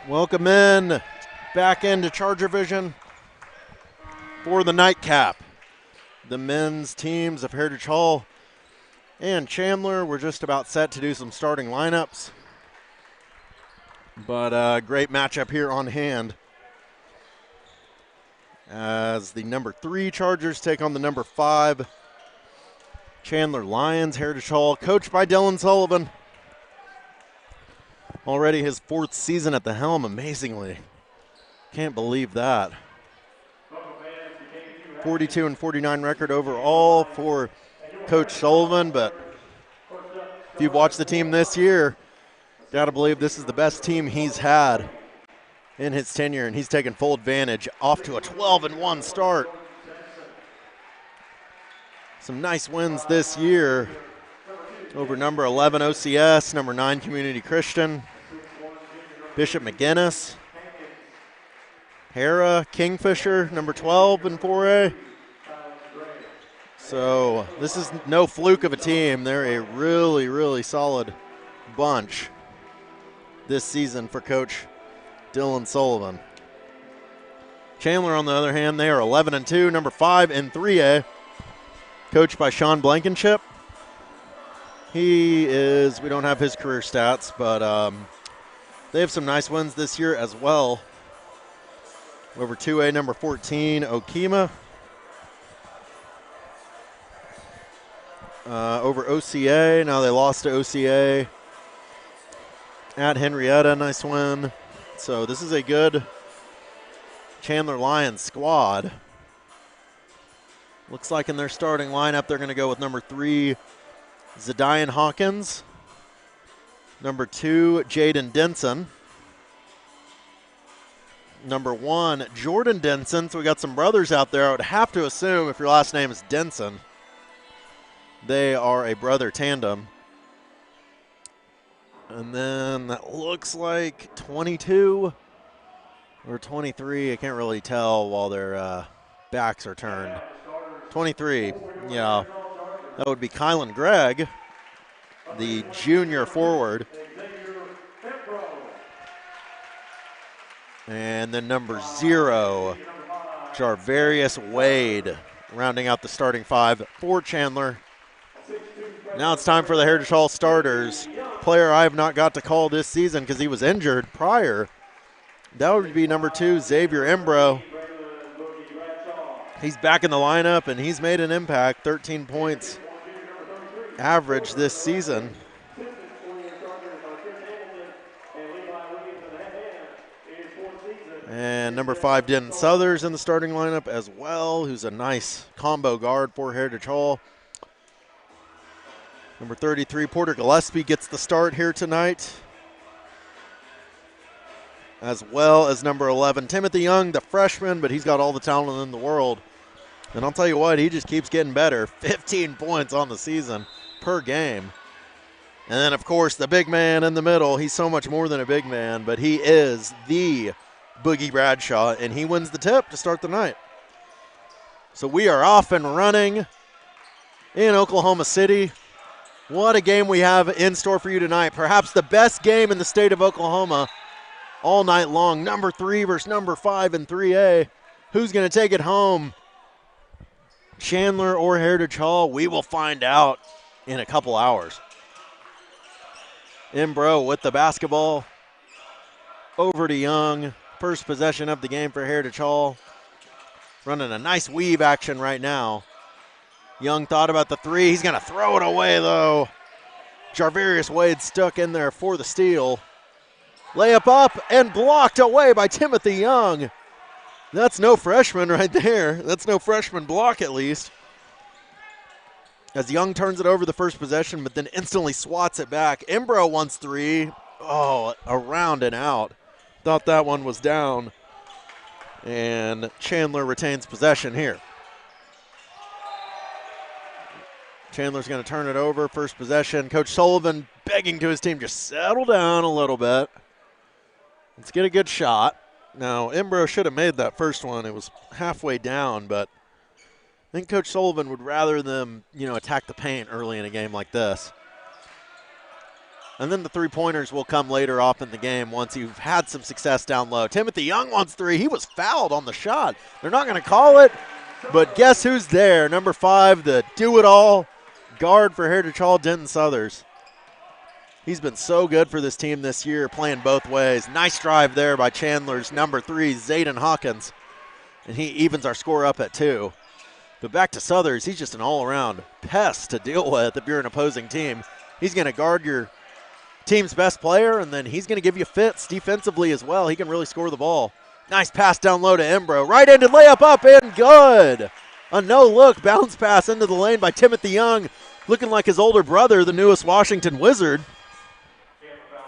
Welcome in, back into ChargerVision for the nightcap. The men's teams of Heritage Hall and Chandler were just about set to do some starting lineups. But great matchup here on hand as the number 3 Chargers take on the number 5 Chandler Lions. Heritage Hall, coached by Dylan Sullivan. Already his 4th season at the helm, amazingly. Can't believe that. 42-49 record overall for Coach Sullivan, but if you've watched the team this year, gotta believe this is the best team he's had in his tenure, and he's taken full advantage, off to a 12-1 start. Some nice wins this year over number 11 OCS, number 9 Community Christian, Bishop McGinnis, Hera, Kingfisher, number 12 in 4A. So this is no fluke of a team. They're a really, really solid bunch this season for Coach Dylan Sullivan. Chandler, on the other hand, they are 11-2, number 5 in 3A, coached by Sean Blankenship. He is, we don't have his career stats, but they have some nice wins this year as well. Over 2A, number 14, Okima. Over OCA, now they lost to OCA. At Henrietta, nice win. So this is a good Chandler Lions squad. Looks like in their starting lineup, they're going to go with number 3, Zadian Hawkins. Number 2, Jaden Denson. Number 1, Jordan Denson. So we got some brothers out there. I would have to assume if your last name is Denson, they are a brother tandem. And then that looks like 22 or 23. I can't really tell while their backs are turned. 23, yeah. That would be Kylan Gregg, the junior forward. And then number 0, Jarvarius Wade, rounding out the starting 5 for Chandler. Now it's time for the Heritage Hall starters. Player I have not got to call this season because he was injured prior. That would be number 2, Xavier Embro. He's back in the lineup, and he's made an impact, 13 points average this season. And number 5, Denton Southers in the starting lineup as well, who's a nice combo guard for Heritage Hall. Number 33, Porter Gillespie gets the start here tonight, as well as number 11, Timothy Young, the freshman, but he's got all the talent in the world. And I'll tell you what, he just keeps getting better. 15 points on the season per game. And then, of course, the big man in the middle. He's so much more than a big man, but he is the Boogie Bradshaw, and he wins the tip to start the night. So we are off and running in Oklahoma City. What a game we have in store for you tonight. Perhaps the best game in the state of Oklahoma all night long. Number 3 versus number 5 in 3A. Who's going to take it home? Chandler or Heritage Hall? We will find out in a couple hours. Embro with the basketball. Over to Young. First possession of the game for Heritage Hall. Running a nice weave action right now. Young thought about the 3. He's going to throw it away, though. Jarvarius Wade stuck in there for the steal. Layup up and blocked away by Timothy Young. That's no freshman right there. That's no freshman block, at least. As Young turns it over the first possession, but then instantly swats it back. Embro wants 3. Oh, around and out. Thought that one was down. And Chandler retains possession here. Chandler's going to turn it over. First possession. Coach Sullivan begging to his team, just settle down a little bit. Let's get a good shot. Now, Embro should have made that first one. It was halfway down, but I think Coach Sullivan would rather them, attack the paint early in a game like this. And then the three-pointers will come later off in the game once you've had some success down low. Timothy Young wants three. He was fouled on the shot. They're not going to call it, but guess who's there? Number 5, the do-it-all guard for Heritage Hall, Denton Southers. He's been so good for this team this year, playing both ways. Nice drive there by Chandler's number 3, Zayden Hawkins. And he evens our score up at 2. But back to Southers, he's just an all-around pest to deal with if you're an opposing team. He's going to guard your team's best player, and then he's going to give you fits defensively as well. He can really score the ball. Nice pass down low to Embro. Right-handed layup up and good. A no-look bounce pass into the lane by Timothy Young, looking like his older brother, the newest Washington Wizard.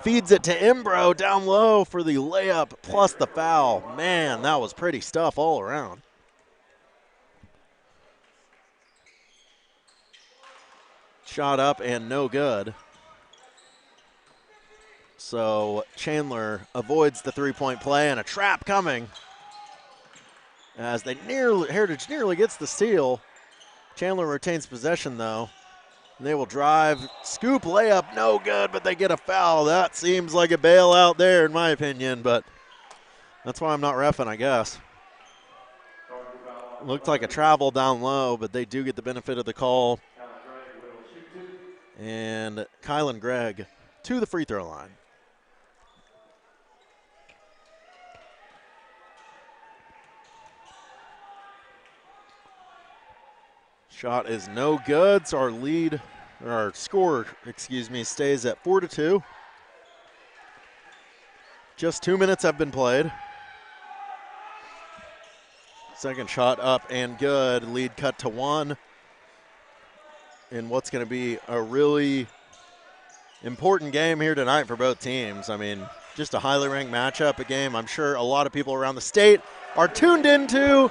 Feeds it to Embro down low for the layup plus the foul. Man, that was pretty stuff all around. Shot up and no good. So Chandler avoids the three-point play and a trap coming as Heritage nearly gets the steal. Chandler retains possession though. They will drive, scoop, layup, no good, but they get a foul. That seems like a bailout there in my opinion, but that's why I'm not reffing, I guess. Looked like a travel down low, but they do get the benefit of the call. And Kylan Gregg to the free throw line. Shot is no good, so our score, stays at 4-2. Just 2 minutes have been played. Second shot up and good. Lead cut to 1. In what's going to be a really important game here tonight for both teams. I mean, just a highly ranked matchup, a game I'm sure a lot of people around the state are tuned into,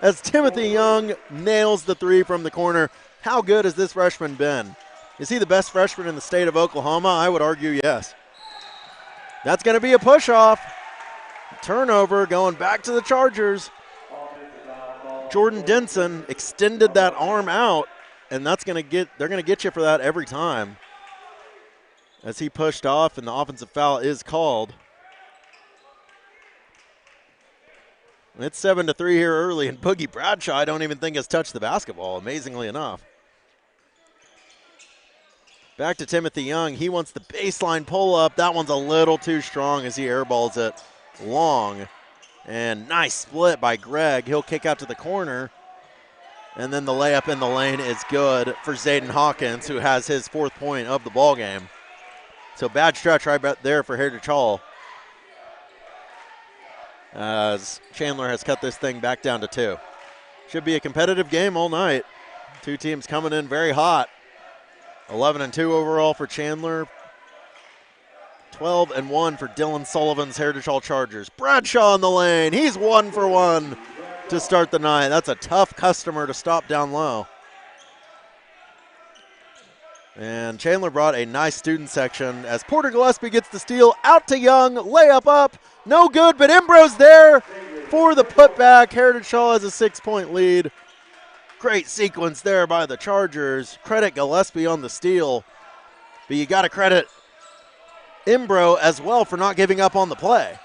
as Timothy Young nails the three from the corner. How good has this freshman been? Is he the best freshman in the state of Oklahoma? I would argue yes. That's going to be a push-off. Turnover going back to the Chargers. Jordan Denson extended that arm out, and they're going to get you for that every time. As he pushed off, and the offensive foul is called. It's 7-3 here early, and Boogie Bradshaw I don't even think has touched the basketball, amazingly enough. Back to Timothy Young. He wants the baseline pull-up. That one's a little too strong as he airballs it long. And nice split by Gregg. He'll kick out to the corner. And then the layup in the lane is good for Zayden Hawkins, who has his 4th point of the ball game. So bad stretch right back there for Heritage Hall, as Chandler has cut this thing back down to 2. Should be a competitive game all night. Two teams coming in very hot. 11-2 overall for Chandler. 12-1 for Dylan Sullivan's Heritage Hall Chargers. Bradshaw in the lane. He's 1 for 1 to start the night. That's a tough customer to stop down low. And Chandler brought a nice student section as Porter Gillespie gets the steal. Out to Young. Layup up. No good, but Embro's there for the putback. Heritage Hall has a 6-point lead. Great sequence there by the Chargers. Credit Gillespie on the steal, but you got to credit Embro as well for not giving up on the play.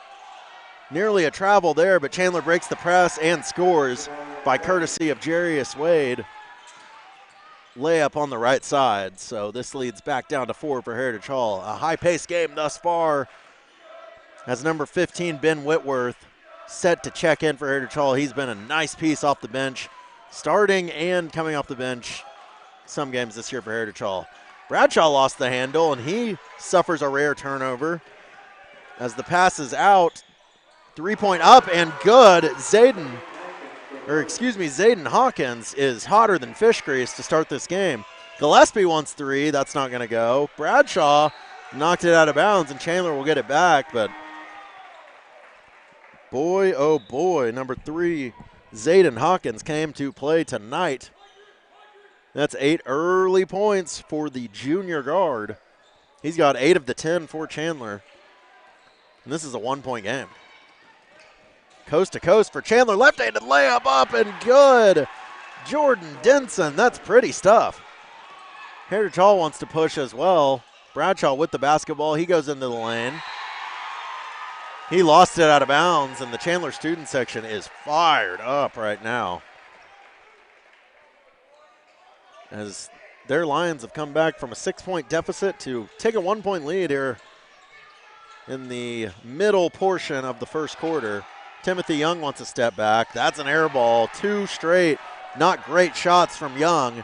Nearly a travel there, but Chandler breaks the press and scores by courtesy of Jarius Wade. Layup on the right side, so this leads back down to 4 for Heritage Hall. A high-paced game thus far, as number 15, Ben Whitworth, set to check in for Heritage Hall. He's been a nice piece off the bench, starting and coming off the bench some games this year for Heritage Hall. Bradshaw lost the handle, and he suffers a rare turnover. As the pass is out, 3-point up and good. Zayden Hawkins is hotter than fish grease to start this game. Gillespie wants 3. That's not going to go. Bradshaw knocked it out of bounds, and Chandler will get it back, but boy, oh boy, number 3, Zayden Hawkins came to play tonight. That's 8 early points for the junior guard. He's got 8 of the 10 for Chandler. And this is a 1-point game. Coast to coast for Chandler. Left-handed layup up and good. Jordan Denson, that's pretty stuff. Heritage Hall wants to push as well. Bradshaw with the basketball. He goes into the lane. He lost it out of bounds, and the Chandler student section is fired up right now, as their Lions have come back from a 6-point deficit to take a 1-point lead here in the middle portion of the first quarter. Timothy Young wants to step back. That's an air ball. 2 straight not great shots from Young.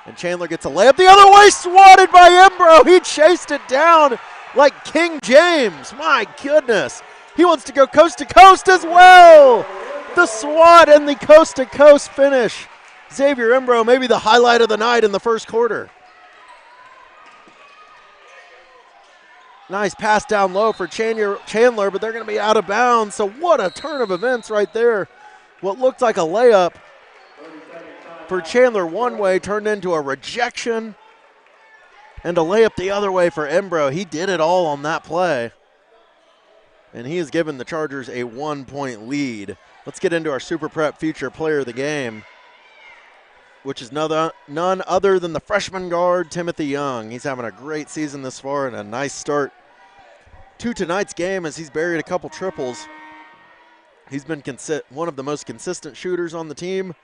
And Chandler gets a layup the other way, swatted by Embro. He chased it down like King James. My goodness. He wants to go coast to coast as well. The swat and the coast to coast finish. Xavier Embro, maybe the highlight of the night in the first quarter. Nice pass down low for Chandler, but they're going to be out of bounds. So what a turn of events right there. What looked like a layup for Chandler one way turned into a rejection, and a layup the other way for Embro. He did it all on that play, and he has given the Chargers a 1-point lead. Let's get into our Super Prep Future Player of the Game, which is none other than the freshman guard, Timothy Young. He's having a great season this far and a nice start to tonight's game as he's buried a couple triples. He's been one of the most consistent shooters on the team,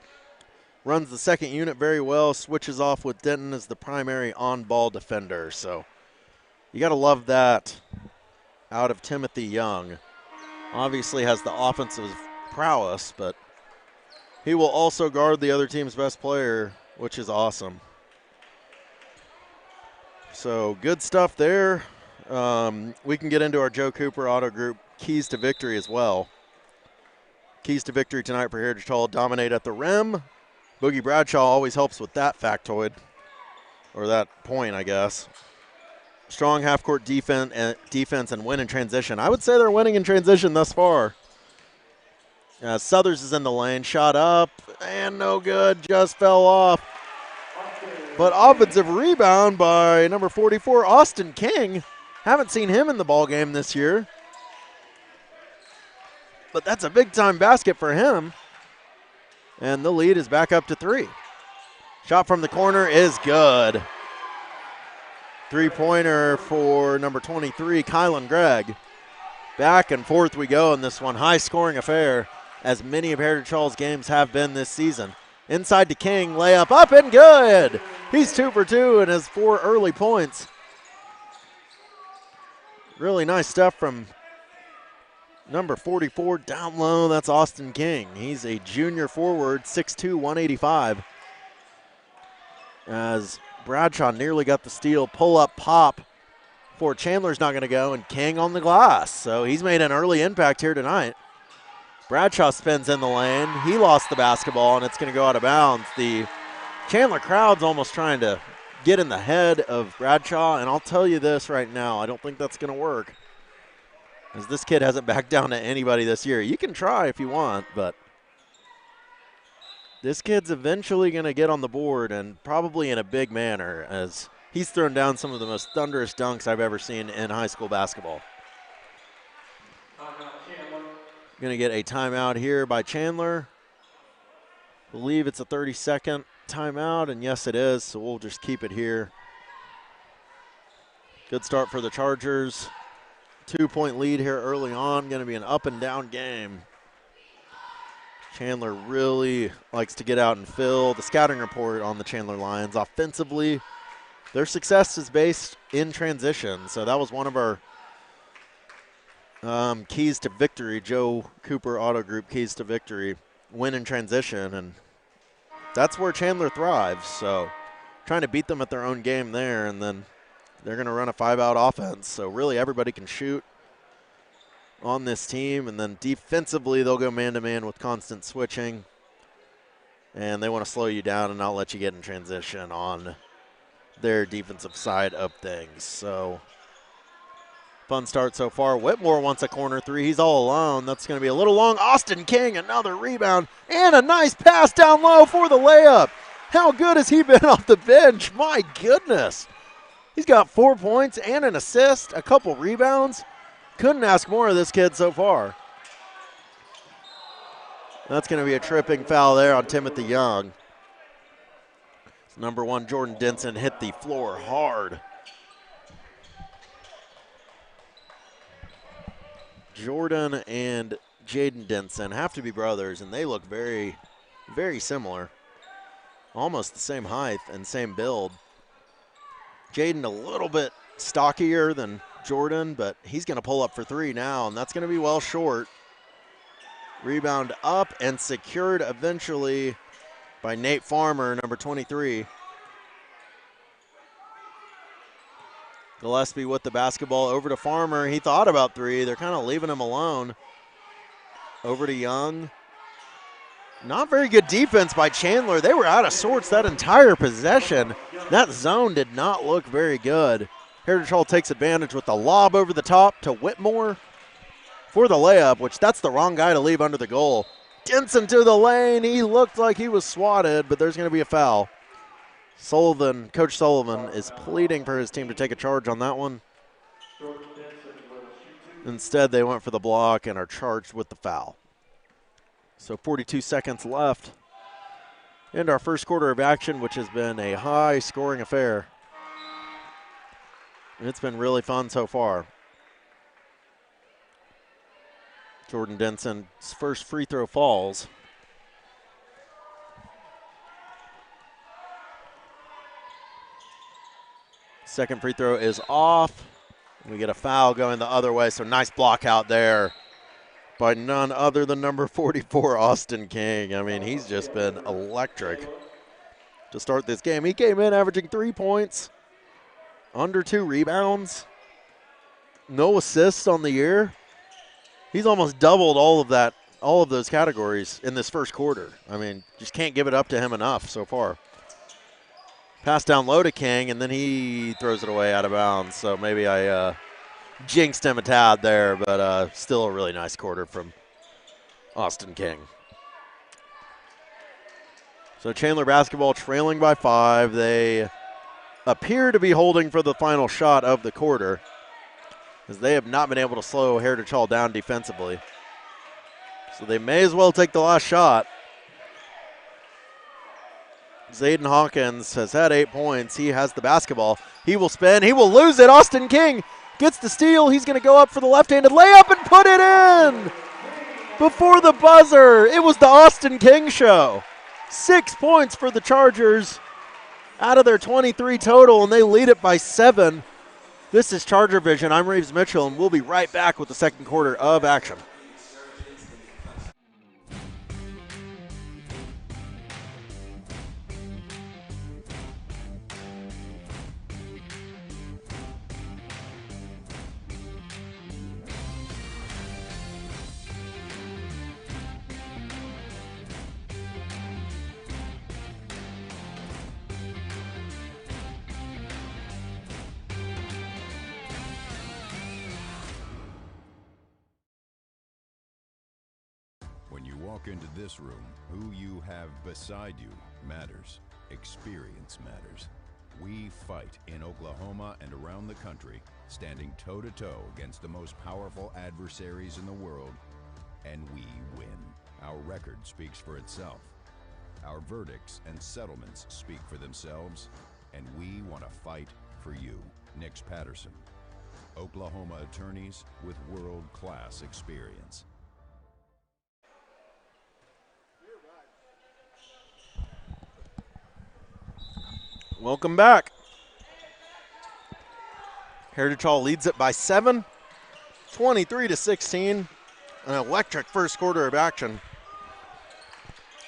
runs the second unit very well, switches off with Denton as the primary on-ball defender. So you got to love that out of Timothy Young. Obviously has the offensive prowess, but he will also guard the other team's best player, which is awesome. So good stuff there. We can get into our Joe Cooper Auto Group Keys to Victory as well. Keys to victory tonight for Heritage Hall: dominate at the rim. Boogie Bradshaw always helps with that factoid, or that point, I guess. Strong half-court defense and win in transition. I would say they're winning in transition thus far. Southers is in the lane, shot up, and no good, just fell off. But offensive rebound by number 44, Austin King. Haven't seen him in the ball game this year, but that's a big-time basket for him. And the lead is back up to 3. Shot from the corner is good. Three-pointer for number 23, Kylan Gregg. Back and forth we go in this one. High-scoring affair, as many of Heritage Hall's games have been this season. Inside to King, layup up and good. He's 2 for 2 and has 4 early points. Really nice stuff from number 44 down low. That's Austin King. He's a junior forward, 6'2", 185. As Bradshaw nearly got the steal, pull-up pop for Chandler's not going to go, and King on the glass. So he's made an early impact here tonight. Bradshaw spins in the lane. He lost the basketball, and it's going to go out of bounds. The Chandler crowd's almost trying to get in the head of Bradshaw, and I'll tell you this right now, I don't think that's going to work, as this kid hasn't backed down to anybody this year. You can try if you want, but this kid's eventually going to get on the board, and probably in a big manner, as he's thrown down some of the most thunderous dunks I've ever seen in high school basketball. Going to get a timeout here by Chandler. Believe it's a 30-second timeout, and yes, it is, so we'll just keep it here. Good start for the Chargers. 2-point lead here early on. Going to be an up-and-down game. Chandler really likes to get out and fill. The scouting report on the Chandler Lions offensively, their success is based in transition. So that was one of our keys to victory, Joe Cooper Auto Group keys to victory, win in transition, and that's where Chandler thrives. So trying to beat them at their own game there, and then they're going to run a 5-out offense. So really everybody can shoot on this team, and then defensively they'll go man-to-man with constant switching, and they want to slow you down and not let you get in transition on their defensive side of things. So fun start so far. Whitmore wants a corner three. He's all alone. That's going to be a little long. Austin King, another rebound, and a nice pass down low for the layup. How good has he been off the bench? My goodness. He's got 4 points and an assist, a couple rebounds. Couldn't ask more of this kid so far. That's going to be a tripping foul there on Timothy Young. Number 1, Jordan Denson, hit the floor hard. Jordan and Jaden Denson have to be brothers, and they look very, very similar. Almost the same height and same build. Jaden a little bit stockier than Jordan, but he's going to pull up for three now, and that's going to be well short. Rebound up and secured eventually by Nate Farmer, number 23. Gillespie with the basketball over to Farmer. He thought about three. They're kind of leaving him alone. Over to Young. Not very good defense by Chandler. They were out of sorts that entire possession. That zone did not look very good. Heritage Hall takes advantage with the lob over the top to Whitmore for the layup, which that's the wrong guy to leave under the goal. Denson to the lane. He looked like he was swatted, but there's going to be a foul. Coach Sullivan is pleading for his team to take a charge on that one. Instead, they went for the block and are charged with the foul. So 42 seconds left in our first quarter of action, which has been a high-scoring affair. It's been really fun so far. Jordan Denson's first free throw falls. Second free throw is off. We get a foul going the other way, so nice block out there by none other than number 44, Austin King. I mean, he's just been electric to start this game. He came in averaging 3 points, under 2 rebounds, no assists on the year. He's almost doubled all of those categories in this first quarter. I mean, just can't give it up to him enough so far. Pass down low to King, and then he throws it away out of bounds. So maybe I jinxed him a tad there, but still a really nice quarter from Austin King. So Chandler basketball trailing by 5. They appear to be holding for the final shot of the quarter, as they have not been able to slow Heritage Hall down defensively. So they may as well take the last shot. Zayden Hawkins has had 8 points. He has the basketball. He will spin. He will lose it. Austin King gets the steal. He's going to go up for the left-handed layup and put it in before the buzzer. It was the Austin King show. 6 points for the Chargers out of their 23 total, and they lead it by 7. This is ChargerVision. I'm Reeves Mitchell, and we'll be right back with the second quarter of action. Walk into this room, who you have beside you matters. Experience matters. We fight in Oklahoma and around the country, standing toe-to-toe against the most powerful adversaries in the world, and we win. Our record speaks for itself. Our verdicts and settlements speak for themselves, and we want to fight for you. Nix Patterson, Oklahoma attorneys with world-class experience. Welcome back. Heritage Hall leads it by 7, 23-16. An electric first quarter of action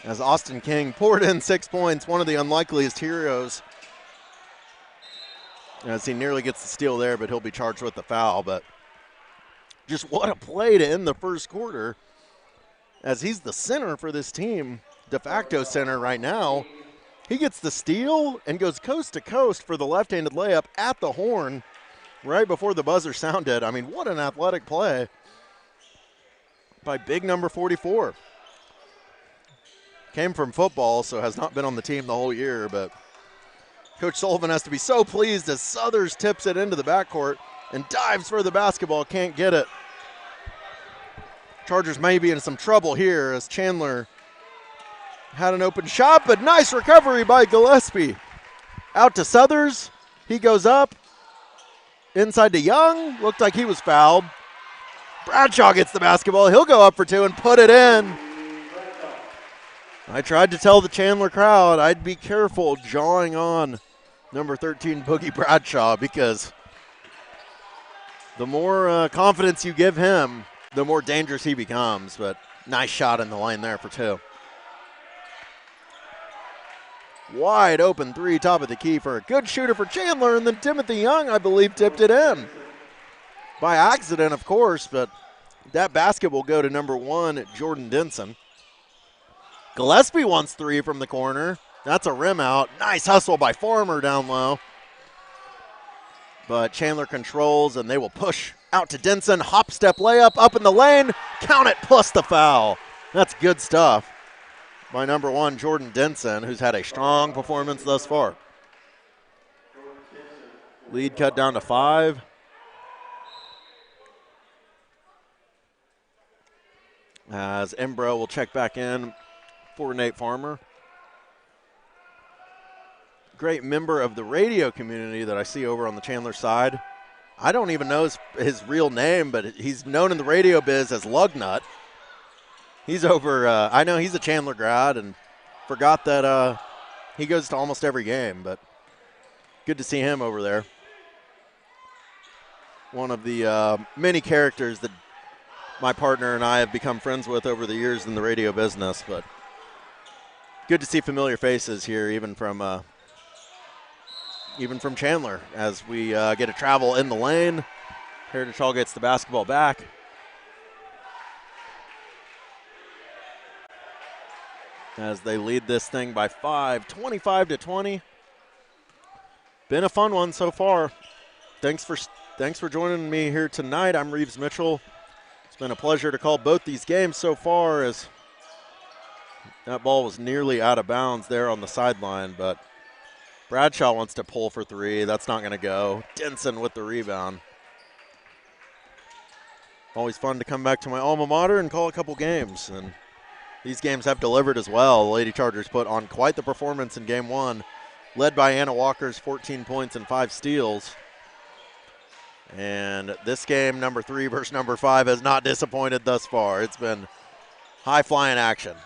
as Austin King poured in 6 points, one of the unlikeliest heroes, as he nearly gets the steal there, but he'll be charged with the foul. But just what a play to end the first quarter, as he's the center for this team, de facto center right now. He gets the steal and goes coast to coast for the left-handed layup at the horn right before the buzzer sounded. I mean, what an athletic play by big number 44. Came from football, so has not been on the team the whole year, but Coach Sullivan has to be so pleased as Southers tips it into the backcourt and dives for the basketball, can't get it. Chargers may be in some trouble here as Chandler had an open shot, but nice recovery by Gillespie. Out to Southers. He goes up. Inside to Young. Looked like he was fouled. Bradshaw gets the basketball. He'll go up for two and put it in. I tried to tell the Chandler crowd I'd be careful jawing on number 13 Boogie Bradshaw, because the more confidence you give him, the more dangerous he becomes. But nice shot in the lane there for two. Wide open three, top of the key for a good shooter for Chandler, and then Timothy Young, I believe, tipped it in. By accident, of course, but that basket will go to number 1, Jordan Denson. Gillespie wants three from the corner. That's a rim out. Nice hustle by Farmer down low. But Chandler controls, and they will push out to Denson. Hop step layup up in the lane. Count it plus the foul. That's good stuff by number 1, Jordan Denson, who's had a strong performance thus far. Lead cut down to 5. As Embro will check back in for Nate Farmer. Great member of the radio community that I see over on the Chandler side. I don't even know his real name, but he's known in the radio biz as Lugnut. He's over, I know he's a Chandler grad, and forgot that he goes to almost every game, but good to see him over there. One of the many characters that my partner and I have become friends with over the years in the radio business, but good to see familiar faces here, even from Chandler, as we get to travel in the lane. Heritage Hall gets the basketball back. As they lead this thing by 5, 25-20. Been a fun one so far. Thanks for joining me here tonight. I'm Reeves Mitchell. It's been a pleasure to call both these games so far, as that ball was nearly out of bounds there on the sideline, but Bradshaw wants to pull for three. That's not going to go. Denson with the rebound. Always fun to come back to my alma mater and call a couple games, and these games have delivered as well. The Lady Chargers put on quite the performance in Game 1, led by Anna Walker's 14 points and 5 steals. And this game, number 3 versus number 5, has not disappointed thus far. It's been high-flying action.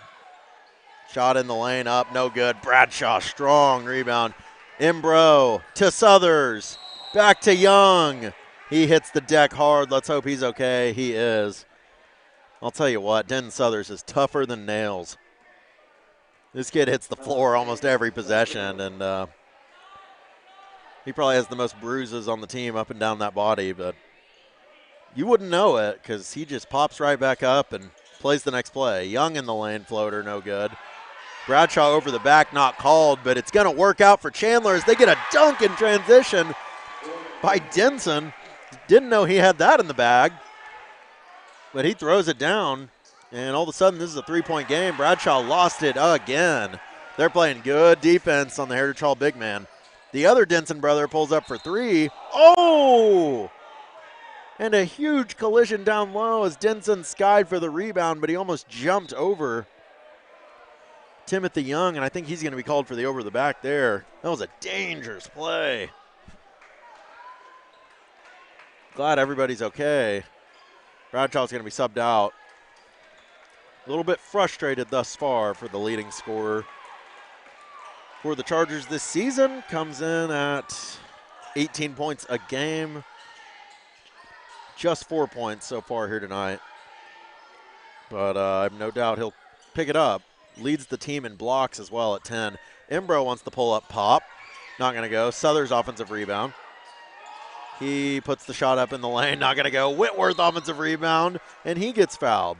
Shot in the lane, up, no good. Bradshaw, strong rebound. Embro to Southers, back to Young. He hits the deck hard. Let's hope he's okay. He is. I'll tell you what, Denton Southers is tougher than nails. This kid hits the floor almost every possession, and he probably has the most bruises on the team up and down that body, but you wouldn't know it because he just pops right back up and plays the next play. Young in the lane, floater, no good. Bradshaw over the back, not called, but it's going to work out for Chandler as they get a dunk in transition by Denson. Didn't know he had that in the bag, but he throws it down, and all of a sudden this is a three-point game. Bradshaw lost it again. They're playing good defense on the Heritage Hall big man. The other Denson brother pulls up for three. Oh! And a huge collision down low as Denson skied for the rebound, but he almost jumped over Timothy Young, and I think he's going to be called for the over the back there. That was a dangerous play. Glad everybody's okay. Bradshaw's going to be subbed out. A little bit frustrated thus far for the leading scorer for the Chargers this season. Comes in at 18 points a game. Just 4 points so far here tonight. But I have no doubt he'll pick it up. Leads the team in blocks as well at 10. Embro wants the pull-up pop. Not going to go. Southers offensive rebound. He puts the shot up in the lane. Not going to go. Whitworth offensive rebound, and he gets fouled.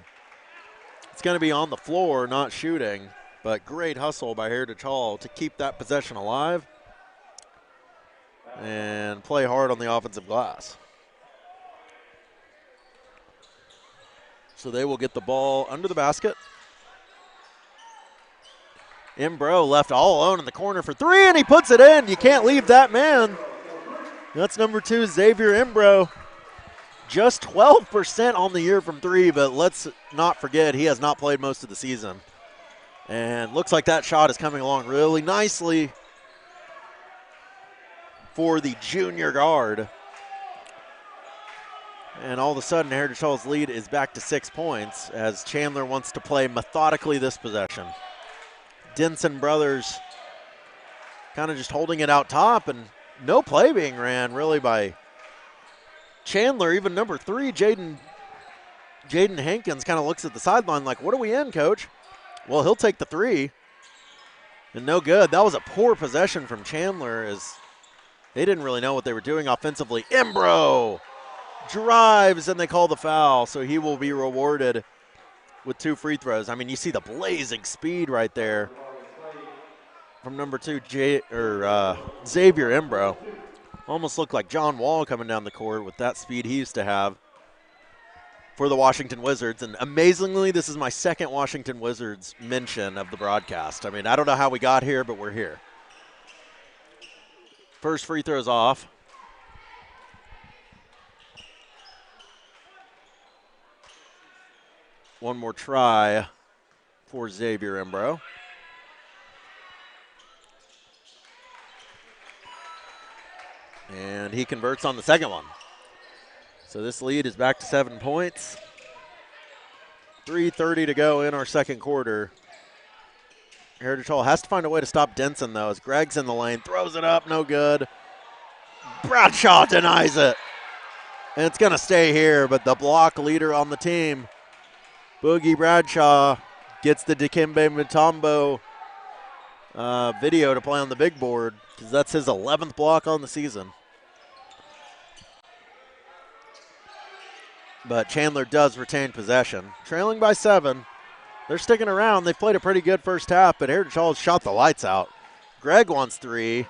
It's going to be on the floor, not shooting, but great hustle by Heritage Hall to keep that possession alive and play hard on the offensive glass. So they will get the ball under the basket. Embro left all alone in the corner for three, and he puts it in. You can't leave that man. That's number 2, Xavier Embro. Just 12% on the year from three, but let's not forget he has not played most of the season. And looks like that shot is coming along really nicely for the junior guard. And all of a sudden, Heritage Hall's lead is back to 6 points as Chandler wants to play methodically this possession. Denson brothers kind of just holding it out top, and no play being ran really by Chandler. Even number 3, Jaden Hankins, kind of looks at the sideline like, what are we in, coach? Well, he'll take the 3. And no good. That was a poor possession from Chandler as they didn't really know what they were doing offensively. Imbro drives, and they call the foul, so he will be rewarded with 2 free throws. I mean, you see the blazing speed right there from number 2, Xavier Imbro. Almost looked like John Wall coming down the court with that speed he used to have for the Washington Wizards. And amazingly, this is my second Washington Wizards mention of the broadcast. I mean, I don't know how we got here, but we're here. First free throw's off. One more try for Xavier Imbro. And he converts on the second one. So this lead is back to 7 points. 3:30 to go in our second quarter. Heritage Hall has to find a way to stop Denson, though, as Gregg's in the lane, throws it up, no good. Bradshaw denies it. And it's going to stay here, but the block leader on the team, Boogie Bradshaw, gets the Dikembe Mutombo video to play on the big board because that's his 11th block on the season. But Chandler does retain possession. Trailing by 7. They're sticking around. They've played a pretty good first half, but Heritage Hall shot the lights out. Gregg wants 3.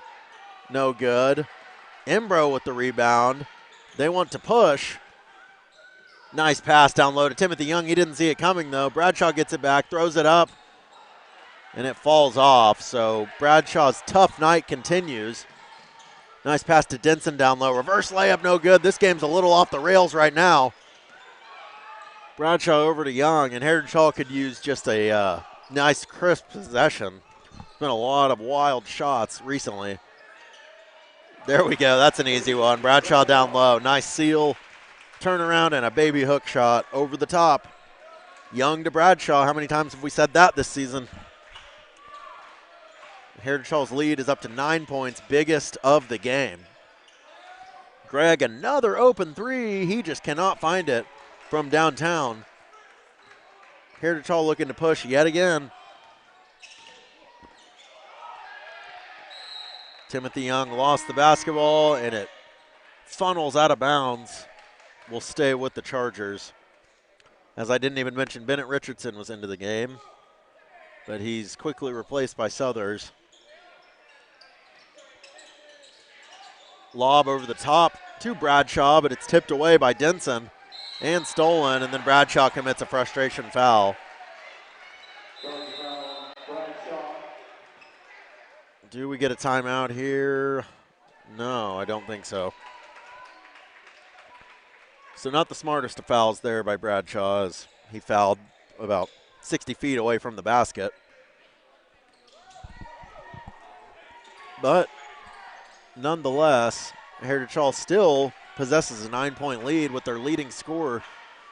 No good. Imbro with the rebound. They want to push. Nice pass down low to Timothy Young. He didn't see it coming, though. Bradshaw gets it back, throws it up, and it falls off. So Bradshaw's tough night continues. Nice pass to Denson down low. Reverse layup, no good. This game's a little off the rails right now. Bradshaw over to Young, and Heritage Hall could use just a nice, crisp possession. There's been a lot of wild shots recently. There we go. That's an easy one. Bradshaw down low. Nice seal. Turnaround and a baby hook shot over the top. Young to Bradshaw. How many times have we said that this season? Heritage Hall's lead is up to 9 points, biggest of the game. Gregg, another open 3. He just cannot find it from downtown. Heritage Hall looking to push yet again. Timothy Young lost the basketball, and it funnels out of bounds. Will stay with the Chargers. As I didn't even mention, Bennett Richardson was into the game, but he's quickly replaced by Southers. Lob over the top to Bradshaw, but it's tipped away by Denson and stolen, and then Bradshaw commits a frustration foul. Do we get a timeout here? No, I don't think so. So not the smartest of fouls there by Bradshaw, as he fouled about 60 feet away from the basket. But nonetheless, Heritage Hall still possesses a 9-point lead with their leading scorer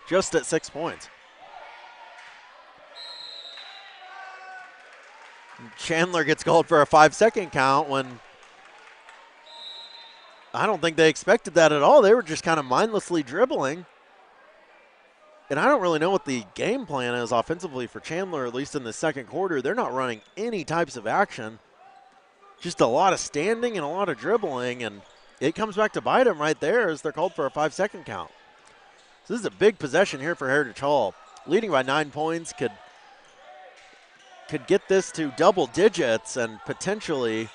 just at 6 points. Chandler gets called for a 5-second count when I don't think they expected that at all. They were just kind of mindlessly dribbling. And I don't really know what the game plan is offensively for Chandler, at least in the second quarter. They're not running any types of action. Just a lot of standing and a lot of dribbling, and it comes back to bite them right there as they're called for a 5-second count. So this is a big possession here for Heritage Hall. Leading by 9 points could get this to double digits and potentially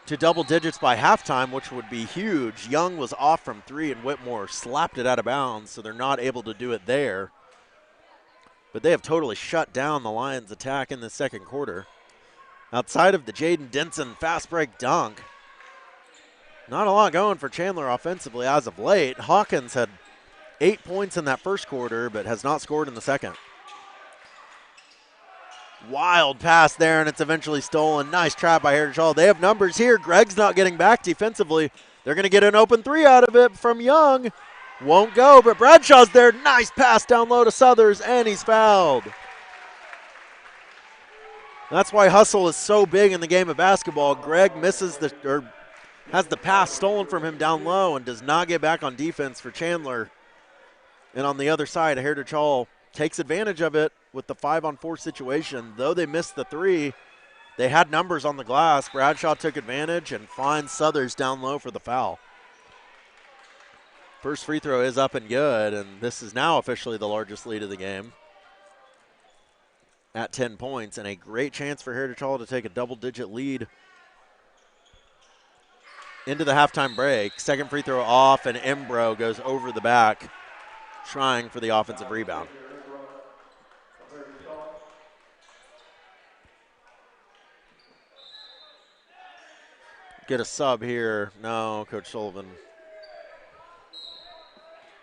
to double digits by halftime, which would be huge. Young was off from 3 and Whitmore slapped it out of bounds, so they're not able to do it there. But they have totally shut down the Lions' attack in the second quarter. Outside of the Jaden Denson fast break dunk, not a lot going for Chandler offensively as of late. Hawkins had 8 points in that first quarter, but has not scored in the second. Wild pass there, and it's eventually stolen. Nice trap by Heritage Hall. They have numbers here. Gregg's not getting back defensively. They're going to get an open 3 out of it from Young. Won't go, but Bradshaw's there. Nice pass down low to Southers, and he's fouled. That's why hustle is so big in the game of basketball. Greg has the pass stolen from him down low and does not get back on defense for Chandler. And on the other side, Heritage Hall takes advantage of it with the 5-on-4 situation. Though they missed the three, they had numbers on the glass. Bradshaw took advantage and finds Southers down low for the foul. First free throw is up and good, and this is now officially the largest lead of the game at 10 points, and a great chance for Heritage Hall to take a double-digit lead into the halftime break. Second free throw off, and Embro goes over the back, trying for the offensive rebound. Get a sub here. No, Coach Sullivan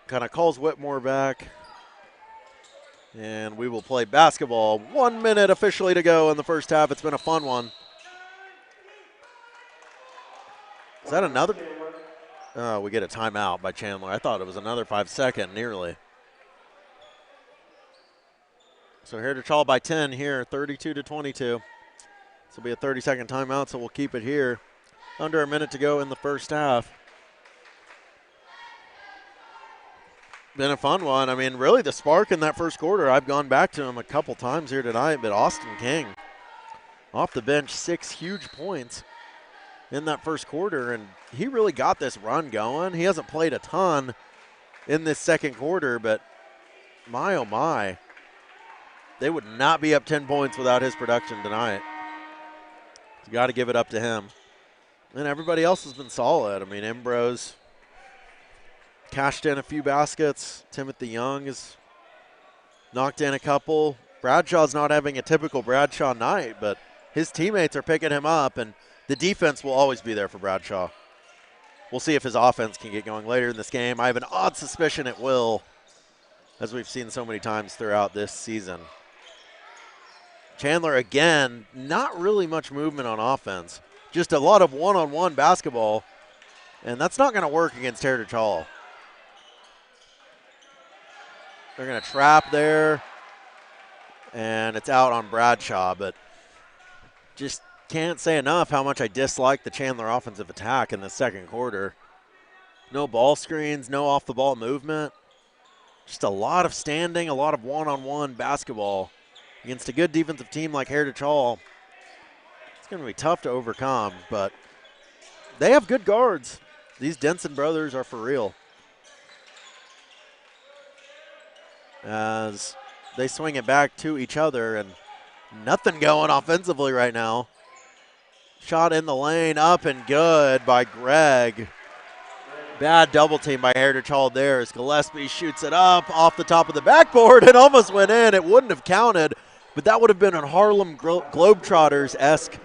kind of calls Whitmore back. And we will play basketball. 1 minute officially to go in the first half. It's been a fun one. Is that another? Oh, we get a timeout by Chandler. I thought it was another 5-second, nearly. So Heritage Hall by 10 here, 32-22. This will be a 30-second timeout, so we'll keep it here. Under a minute to go in the first half. Been a fun one. I mean, really the spark in that first quarter, I've gone back to him a couple times here tonight, but Austin King off the bench, 6 huge points in that first quarter, and he really got this run going. He hasn't played a ton in this second quarter, but my oh my, they would not be up 10 points without his production tonight. You got to give it up to him. And everybody else has been solid. I mean, Ambrose cashed in a few baskets. Timothy Young has knocked in a couple. Bradshaw's not having a typical Bradshaw night, but his teammates are picking him up, and the defense will always be there for Bradshaw. We'll see if his offense can get going later in this game. I have an odd suspicion it will, as we've seen so many times throughout this season. Chandler, again, not really much movement on offense. Just a lot of one-on-one basketball, and that's not going to work against Heritage Hall. They're going to trap there, and it's out on Bradshaw, but just can't say enough how much I dislike the Chandler offensive attack in the second quarter. No ball screens, no off-the-ball movement. Just a lot of standing, a lot of one-on-one basketball against a good defensive team like Heritage Hall. It's going to be tough to overcome, but they have good guards. These Denson brothers are for real. As they swing it back to each other, and nothing going offensively right now. Shot in the lane, up and good by Greg. Bad double team by Heritage Hall there as Gillespie shoots it up off the top of the backboard and almost went in. It wouldn't have counted, but that would have been a Harlem Globetrotters-esque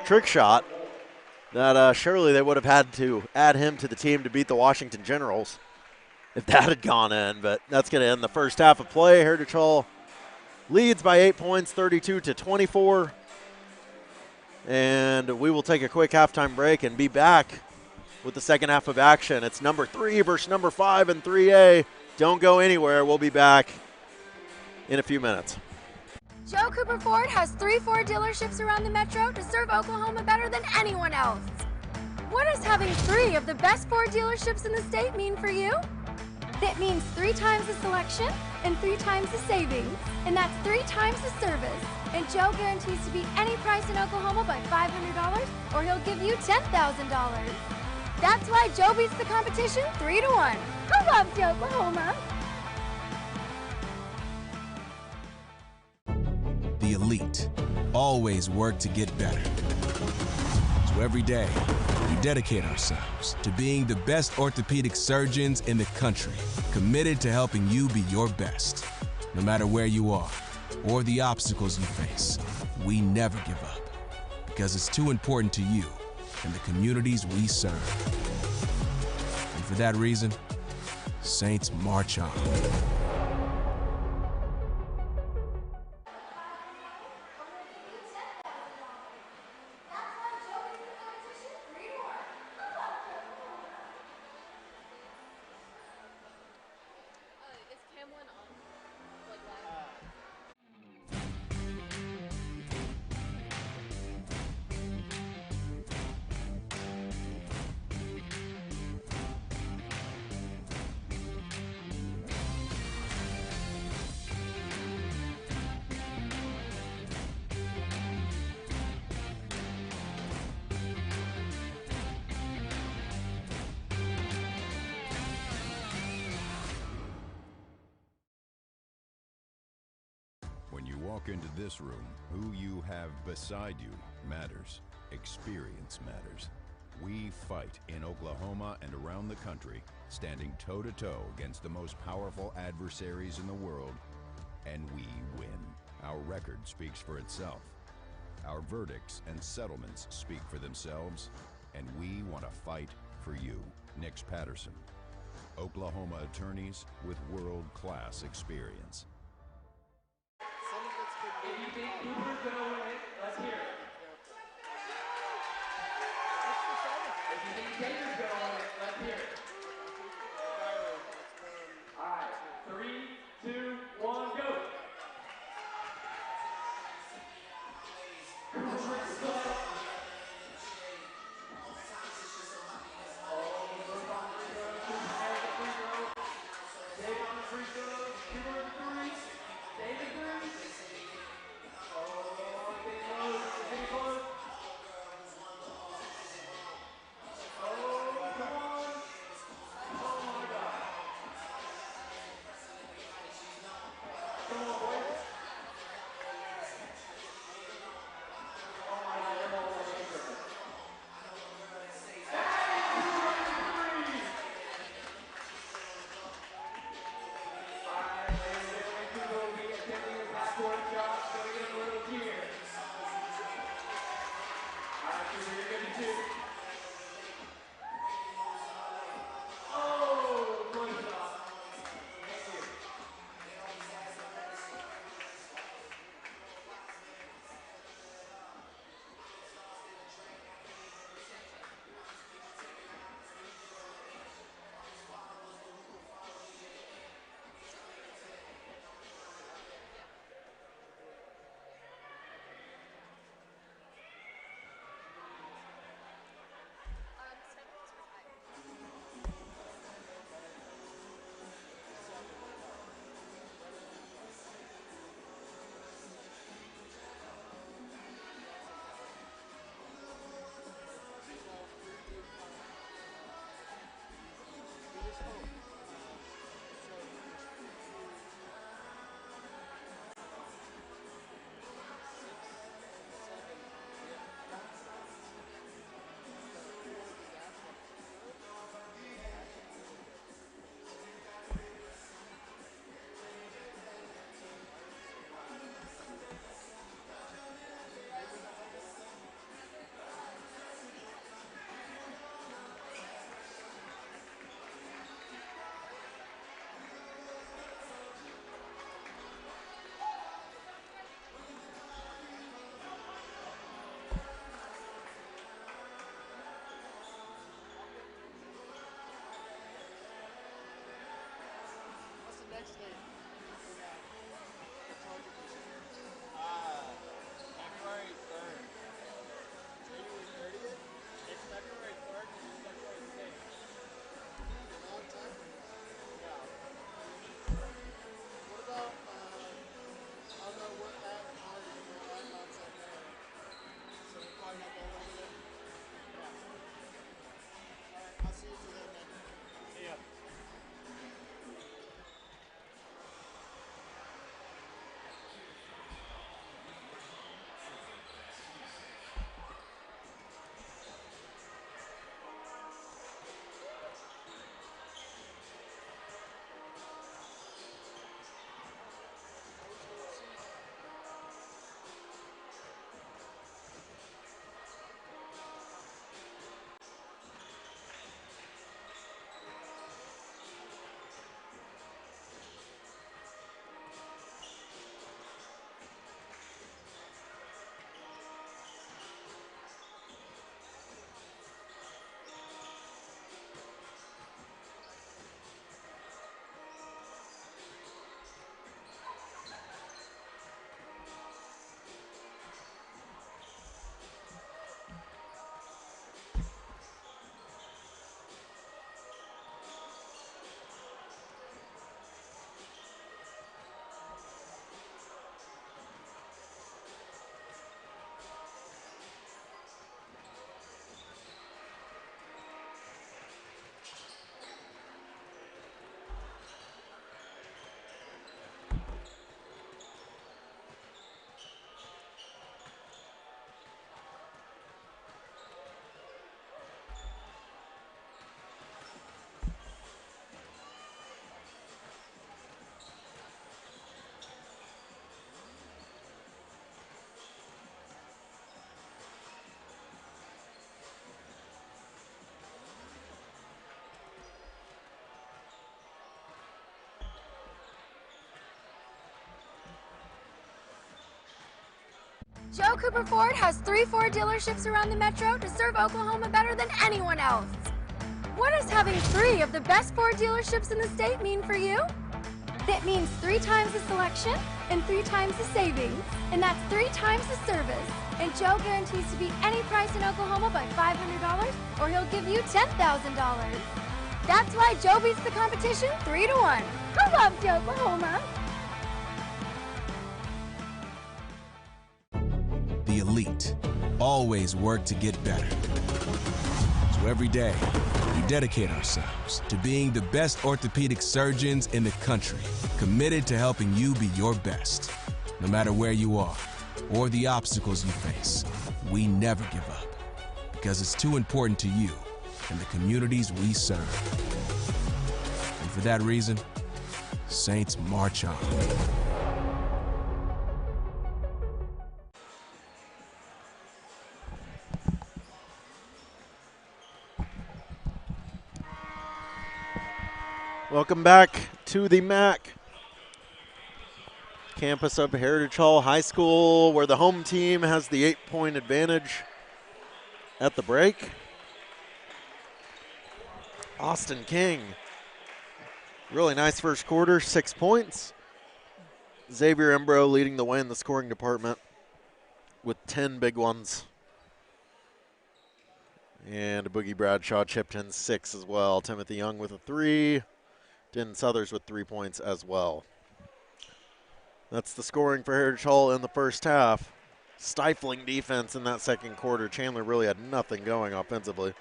trick shot that surely they would have had to add him to the team to beat the Washington Generals if that had gone in. But that's going to end the first half of play. Heritage Hall leads by 8 points, 32-24. And we will take a quick halftime break and be back with the second half of action. It's number 3 versus number 5 in 3A. Don't go anywhere. We'll be back in a few minutes. Joe Cooper Ford has 3 Ford dealerships around the metro to serve Oklahoma better than anyone else. What does having 3 of the best Ford dealerships in the state mean for you? It means 3 times the selection and 3 times the savings. And that's 3 times the service. And Joe guarantees to beat any price in Oklahoma by $500, or he'll give you $10,000. That's why Joe beats the competition 3-1. Who loves Oklahoma? The elite always work to get better. So every day, we dedicate ourselves to being the best orthopedic surgeons in the country, committed to helping you be your best. No matter where you are or the obstacles you face, we never give up, because it's too important to you and the communities we serve. And for that reason, Saints march on. When you walk into this room, who you have beside you matters. Experience matters. We fight in Oklahoma and around the country, standing toe-to-toe against the most powerful adversaries in the world, and we win. Our record speaks for itself. Our verdicts and settlements speak for themselves, and we want to fight for you. Nix Patterson, Oklahoma attorneys with world-class experience. If you think Cooper's gonna win it, let's hear it. If you think Taylor's gonna win it, let's hear it. All right, 3, 2, 1, go. Joe Cooper Ford has 3 Ford dealerships around the metro to serve Oklahoma better than anyone else. What does having 3 of the best Ford dealerships in the state mean for you? It means 3 times the selection and 3 times the savings. And that's 3 times the service. And Joe guarantees to beat any price in Oklahoma by $500 or he'll give you $10,000. That's why Joe beats the competition 3-1. Who loves Oklahoma? The elite always work to get better. So every day, we dedicate ourselves to being the best orthopedic surgeons in the country, committed to helping you be your best. No matter where you are or the obstacles you face, we never give up because it's too important to you and the communities we serve. And for that reason, Saints march on. Welcome back to the MAC, campus of Heritage Hall High School, where the home team has the 8-point advantage at the break. Austin King, really nice first quarter, 6 points. Xavier Embro leading the way in the scoring department with 10 big ones. And Boogie Bradshaw chipped in 6 as well. Timothy Young with a 3. Denton Southers with 3 points as well. That's the scoring for Heritage Hall in the first half. Stifling defense in that second quarter. Chandler really had nothing going offensively.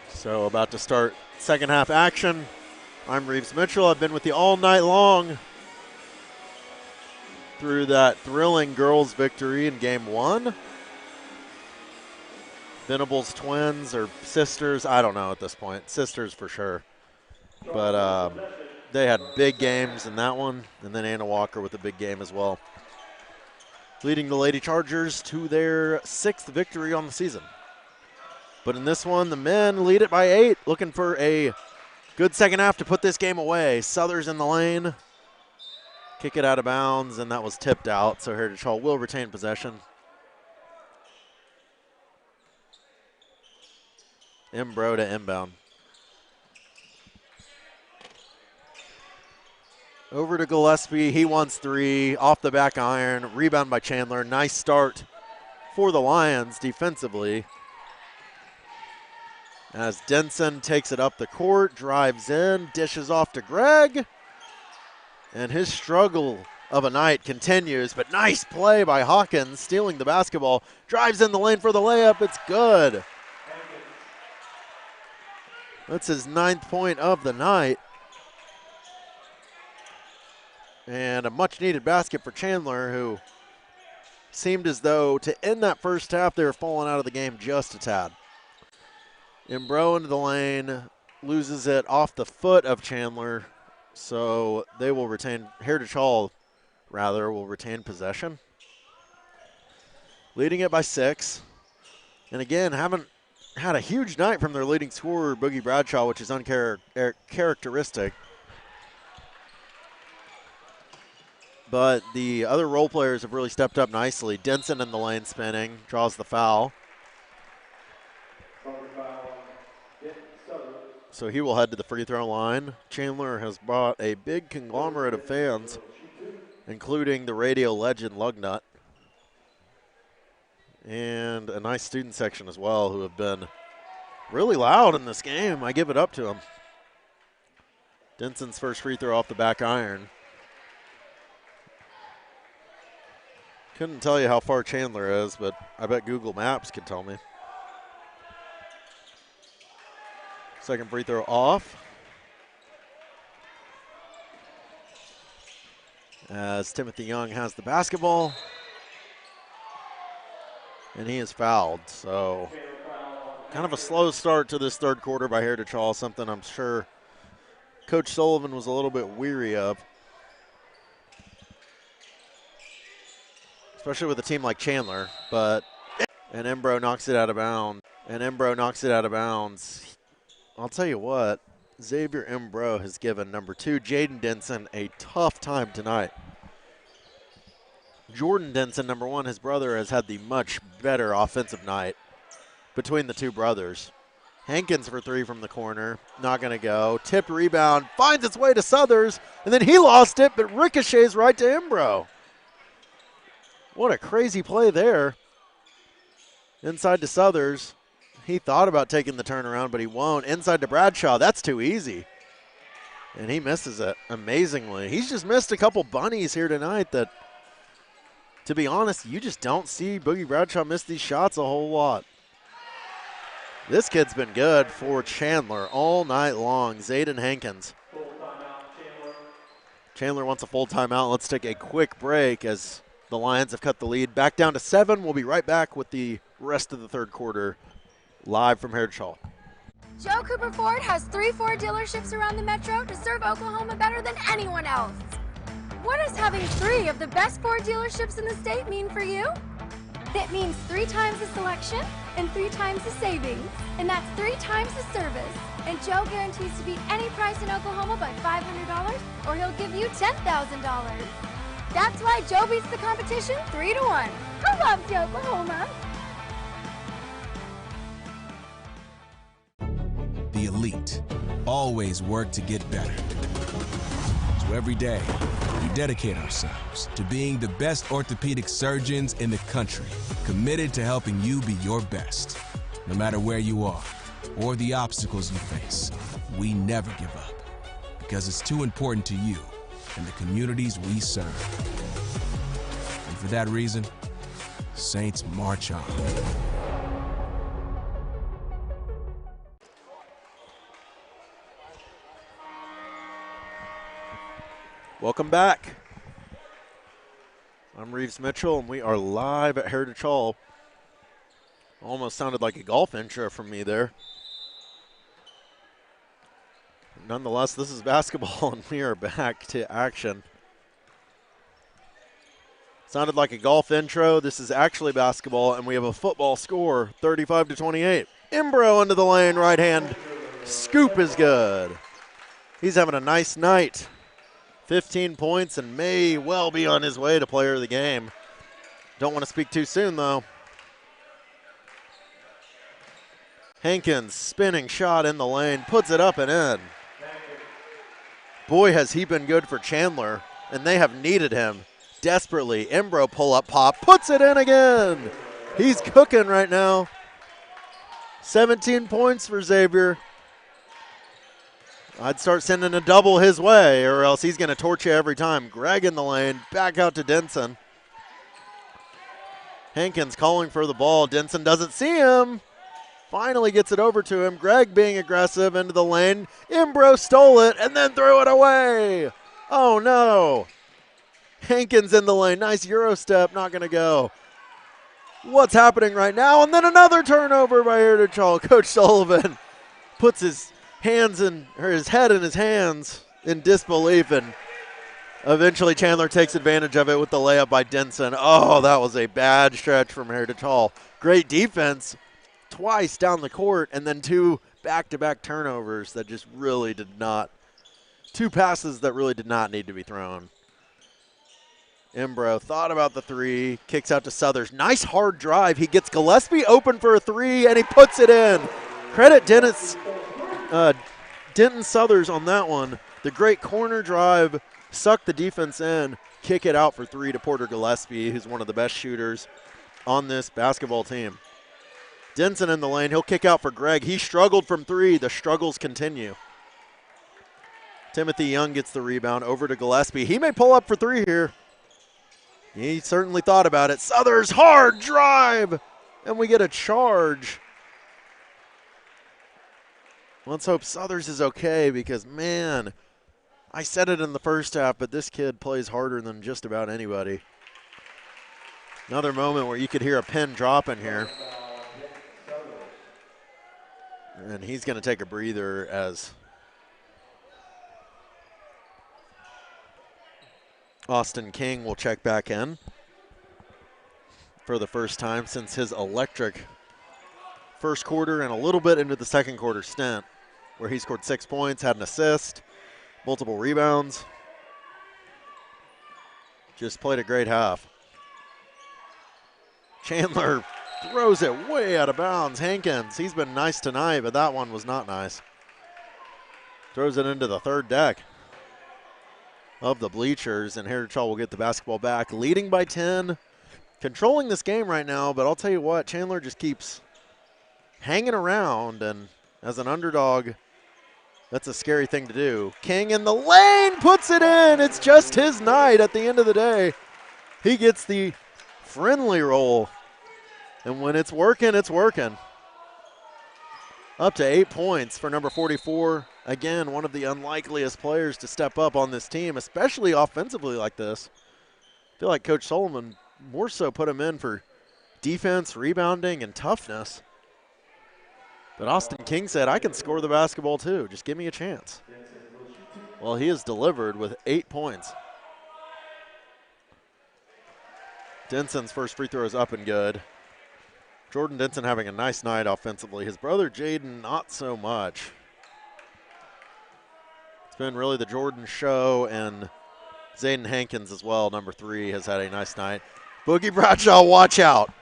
So about to start second half action. I'm Reeves Mitchell. I've been with you all night long through that thrilling girls victory in game 1. Venables twins or sisters, I don't know at this point. Sisters for sure. But they had big games in that one, and then Anna Walker with a big game as well. Leading the Lady Chargers to their 6th victory on the season. But in this one, the men lead it by 8, looking for a good second half to put this game away. Southers in the lane. Kick it out of bounds, and that was tipped out, so Heritage Hall will retain possession. Embro to inbound. Over to Gillespie. He wants 3. Off the back iron. Rebound by Chandler. Nice start for the Lions defensively. As Denson takes it up the court, drives in, dishes off to Greg. And his struggle of a night continues, but nice play by Hawkins, stealing the basketball. Drives in the lane for the layup. It's good. That's his 9th point of the night. And a much-needed basket for Chandler, who seemed as though to end that first half, they were falling out of the game just a tad. Embro into the lane, loses it off the foot of Chandler, so they will retain, Heritage Hall, rather, will retain possession. Leading it by 6. And again, haven't had a huge night from their leading scorer, Boogie Bradshaw, which is uncharacteristic. But the other role players have really stepped up nicely. Denson in the lane spinning, draws the foul. So he will head to the free throw line. Chandler has brought a big conglomerate of fans, including the radio legend Lugnut. And a nice student section as well, who have been really loud in this game. I give it up to them. Denson's first free throw off the back iron. Couldn't tell you how far Chandler is, but I bet Google Maps could tell me. Second free throw off. As Timothy Young has the basketball. And he is fouled. So kind of a slow start to this third quarter by Heritage Hall, something I'm sure Coach Sullivan was a little bit weary of. Especially with a team like Chandler. And Embro knocks it out of bounds. I'll tell you what, Xavier Imbro has given number 2, Jaden Denson, a tough time tonight. Jordan Denson, number 1, his brother, has had the much better offensive night between the two brothers. Hankins for 3 from the corner, not going to go. Tipped rebound, finds its way to Southers, and then he lost it, but ricochets right to Imbro. What a crazy play there. Inside to Southers. He thought about taking the turnaround, but he won't. Inside to Bradshaw, that's too easy. And he misses it amazingly. He's just missed a couple bunnies here tonight that, to be honest, you just don't see Boogie Bradshaw miss these shots a whole lot. This kid's been good for Chandler all night long. Zayden Hankins. Full timeout, Chandler. Chandler wants a full timeout. Let's take a quick break as the Lions have cut the lead. Back down to 7. We'll be right back with the rest of the third quarter live from Heritage Hall. Joe Cooper Ford has 3 Ford dealerships around the metro to serve Oklahoma better than anyone else. What does having 3 of the best Ford dealerships in the state mean for you? That means 3 times the selection and 3 times the savings, and that's 3 times the service. And Joe guarantees to beat any price in Oklahoma by $500, or he'll give you $10,000. That's why Joe beats the competition 3-1. Who loves you, Oklahoma? The elite always work to get better. So every day, we dedicate ourselves to being the best orthopedic surgeons in the country, committed to helping you be your best. No matter where you are or the obstacles you face, we never give up, because it's too important to you and the communities we serve. And for that reason, Saints march on. Welcome back. I'm Reeves Mitchell, and we are live at Heritage Hall. Almost sounded like a golf intro from me there. Nonetheless, this is basketball, and we are back to action. Sounded like a golf intro. This is actually basketball, and we have a football score, 35-28. Imbro into the lane, right hand. Scoop is good. He's having a nice night. 15 points and may well be on his way to player of the game. Don't want to speak too soon, though. Hankins, spinning shot in the lane, puts it up and in. Boy, has he been good for Chandler, and they have needed him desperately. Imbro pull-up pop, puts it in again. He's cooking right now. 17 points for Xavier. I'd start sending a double his way, or else he's going to torch you every time. Greg in the lane, back out to Denson. Hankins calling for the ball. Denson doesn't see him. Finally gets it over to him. Greg being aggressive into the lane. Imbro stole it and then threw it away. Oh, no. Hankins in the lane. Nice Euro step. Not going to go. What's happening right now? And then another turnover by Heritage Hall. Coach Sullivan puts his head in his hands in disbelief, and eventually Chandler takes advantage of it with the layup by Denson. Oh, that was a bad stretch from Heritage Hall. Great defense twice down the court, and then 2 back-to-back turnovers that just really did not, 2 passes that really did not need to be thrown. Imbro thought about the 3, kicks out to Southers. Nice hard drive. He gets Gillespie open for a 3, and he puts it in. Credit Denton Southers on that one. The great corner drive, suck the defense in, kick it out for 3 to Porter Gillespie, who's one of the best shooters on this basketball team. Denson in the lane. He'll kick out for Greg. He struggled from 3. The struggles continue. Timothy Young gets the rebound over to Gillespie. He may pull up for 3 here. He certainly thought about it. Southers hard drive, and we get a charge. Let's hope Southers is okay, because, man, I said it in the first half, but this kid plays harder than just about anybody. Another moment where you could hear a pin drop in here. And he's going to take a breather as Austin King will check back in for the first time since his electric first quarter and a little bit into the second quarter stint. where he scored 6 points, had an assist, multiple rebounds. Just played a great half. Chandler throws it way out of bounds. Hankins, he's been nice tonight, but that one was not nice. Throws it into the third deck of the bleachers, and Heritage Hall will get the basketball back, leading by 10, controlling this game right now, but I'll tell you what, Chandler just keeps hanging around, and as an underdog, that's a scary thing to do. King in the lane, puts it in. It's just his night at the end of the day. He gets the friendly roll, and when it's working, it's working. Up to 8 points for number 44. Again, one of the unlikeliest players to step up on this team, especially offensively like this. I feel like Coach Solomon more so put him in for defense, rebounding, and toughness. But Austin King said, I can score the basketball too. Just give me a chance. Well, he has delivered with 8 points. Denson's first free throw is up and good. Jordan Denson having a nice night offensively. His brother Jaden, not so much. It's been really the Jordan show, and Zayden Hankins as well, number 3, has had a nice night. Boogie Bradshaw, watch out.